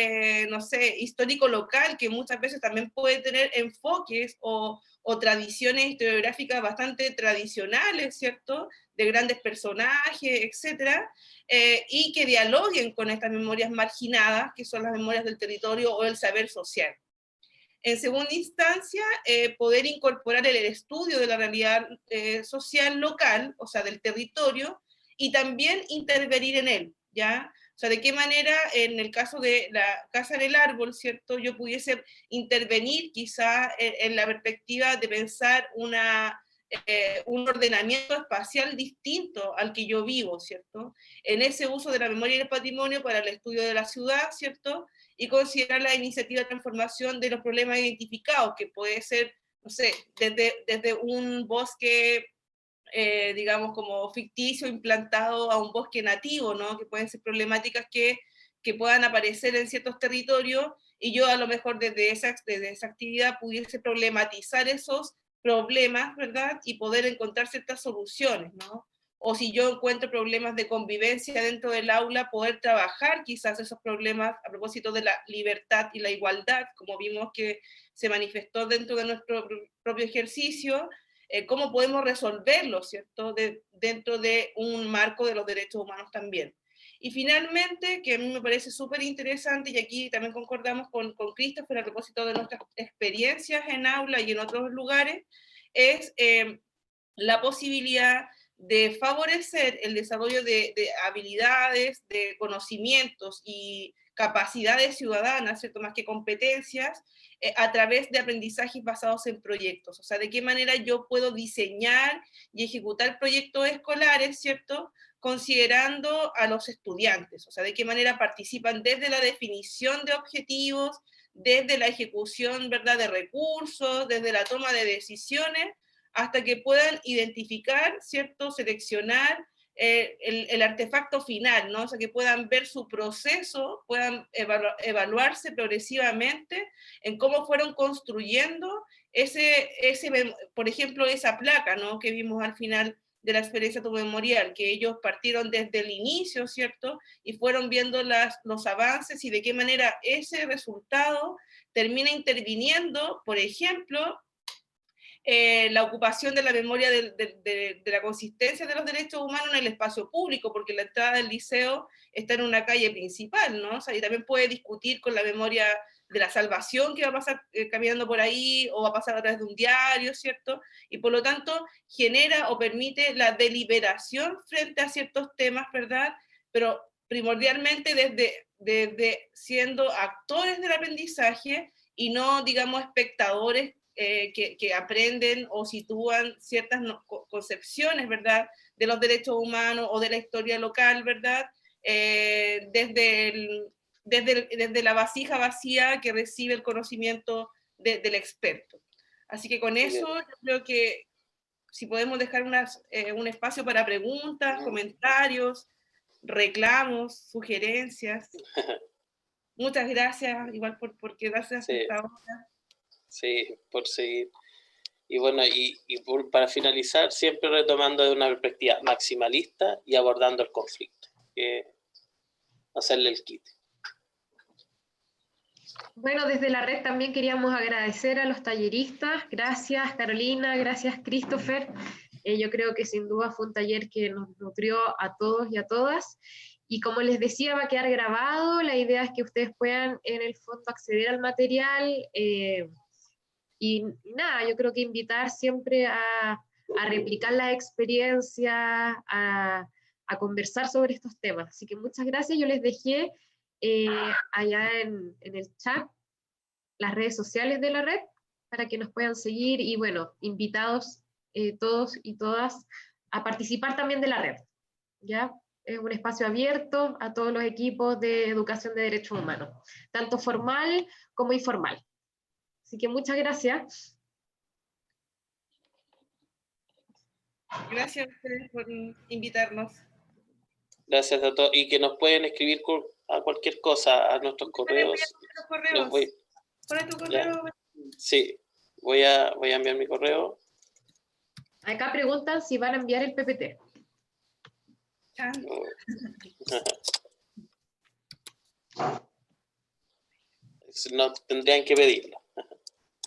no sé, histórico local, que muchas veces también puede tener enfoques o tradiciones historiográficas bastante tradicionales, ¿cierto? De grandes personajes, etcétera, y que dialoguen con estas memorias marginadas, que son las memorias del territorio o el saber social. En segunda instancia, poder incorporar el estudio de la realidad social local, o sea, del territorio, y también intervenir en él, ¿ya? O sea, de qué manera, en el caso de la Casa en el Árbol, ¿cierto?, yo pudiese intervenir quizá en la perspectiva de pensar un ordenamiento espacial distinto al que yo vivo, ¿cierto? En ese uso de la memoria y el patrimonio para el estudio de la ciudad, ¿cierto?, y considerar la iniciativa de transformación de los problemas identificados, que puede ser, no sé, desde un bosque, digamos, como ficticio, implantado a un bosque nativo, ¿no? Que pueden ser problemáticas que puedan aparecer en ciertos territorios, y yo a lo mejor desde esa actividad pudiese problematizar esos problemas, ¿verdad? Y poder encontrar ciertas soluciones, ¿no? O si yo encuentro problemas de convivencia dentro del aula, poder trabajar quizás esos problemas a propósito de la libertad y la igualdad, como vimos que se manifestó dentro de nuestro propio ejercicio, cómo podemos resolverlo, ¿cierto? Dentro de un marco de los derechos humanos también. Y finalmente, que a mí me parece súper interesante, y aquí también concordamos con Christopher a propósito de nuestras experiencias en aula y en otros lugares, es la posibilidad de favorecer el desarrollo de habilidades, de conocimientos y capacidades ciudadanas, ¿cierto?, más que competencias, a través de aprendizajes basados en proyectos. O sea, de qué manera yo puedo diseñar y ejecutar proyectos escolares, ¿cierto?, considerando a los estudiantes. O sea, de qué manera participan desde la definición de objetivos, desde la ejecución, ¿verdad?, de recursos, desde la toma de decisiones, hasta que puedan identificar, ¿cierto?, seleccionar el artefacto final, ¿no? O sea, que puedan ver su proceso, puedan evaluarse progresivamente en cómo fueron construyendo por ejemplo, esa placa, ¿no?, que vimos al final de la experiencia memorial, que ellos partieron desde el inicio, ¿cierto?, y fueron viendo los avances y de qué manera ese resultado termina interviniendo, por ejemplo, la ocupación de la memoria de la consistencia de los derechos humanos en el espacio público, porque la entrada del liceo está en una calle principal, ¿no? O sea, y también puede discutir con la memoria de la salvación que va a pasar caminando por ahí, o va a pasar a través de un diario, ¿cierto? Y por lo tanto genera o permite la deliberación frente a ciertos temas, ¿verdad? Pero primordialmente desde siendo actores del aprendizaje y no, digamos, espectadores que aprenden o sitúan ciertas concepciones, ¿verdad?, de los derechos humanos o de la historia local, ¿verdad?, desde la vasija vacía que recibe el conocimiento del experto. Así que con eso yo creo que si podemos dejar un espacio para preguntas, comentarios, reclamos, sugerencias. Muchas gracias, igual por quedarse hasta esta hora. Sí, por seguir. Y bueno, para finalizar, siempre retomando de una perspectiva maximalista y abordando el conflicto, que hacerle el quite. Bueno, desde la red también queríamos agradecer a los talleristas. Gracias Carolina, gracias Christopher. Yo creo que sin duda fue un taller que nos nutrió a todos y a todas. Y como les decía, va a quedar grabado. La idea es que ustedes puedan en el fondo acceder al material. Y nada, yo creo que invitar siempre a replicar la experiencia, a conversar sobre estos temas. Así que muchas gracias. Yo les dejé allá en el chat las redes sociales de la red para que nos puedan seguir y bueno, invitados todos y todas a participar también de la red. ¿Ya? Es un espacio abierto a todos los equipos de educación de derechos humanos, tanto formal como informal. Así que muchas gracias. Gracias a ustedes por invitarnos. Gracias a todos. Y que nos pueden escribir a cualquier cosa, a nuestros correos. Los voy, Pon tu ya. correo. Sí, voy a enviar mi correo. Acá preguntan si van a enviar el PPT. No, tendrían que pedirlo.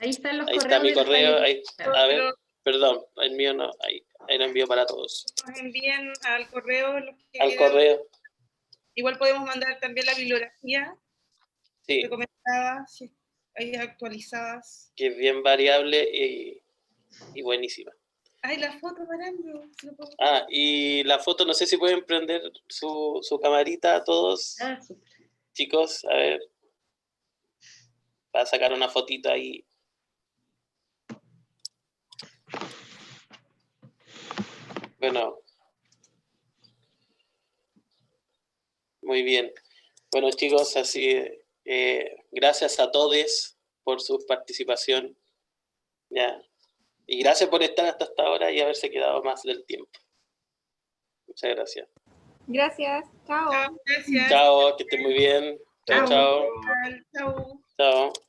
Ahí están los Ahí correos. está mi de los correo. Ahí, talleristas. a ver, perdón, el mío no. Ahí lo envío para todos. Nos envíen al correo. Los que Al quieran. correo. Igual podemos mandar también la bibliografía Sí, recomendada, sí, ahí actualizadas. que es bien variable y buenísima. Ay, la foto, Marando. Ah, y la foto, no sé si pueden prender su camarita todos. Ah, súper. Chicos, a ver. Para sacar una fotito ahí. Bueno. Muy bien. Bueno, chicos, así gracias a todos por su participación. Ya. Y gracias por estar hasta esta hora y haberse quedado más del tiempo. Muchas gracias. Gracias. Chao. Chao, gracias. Chao, que estén muy bien. Chao, chao. Chao. Chao.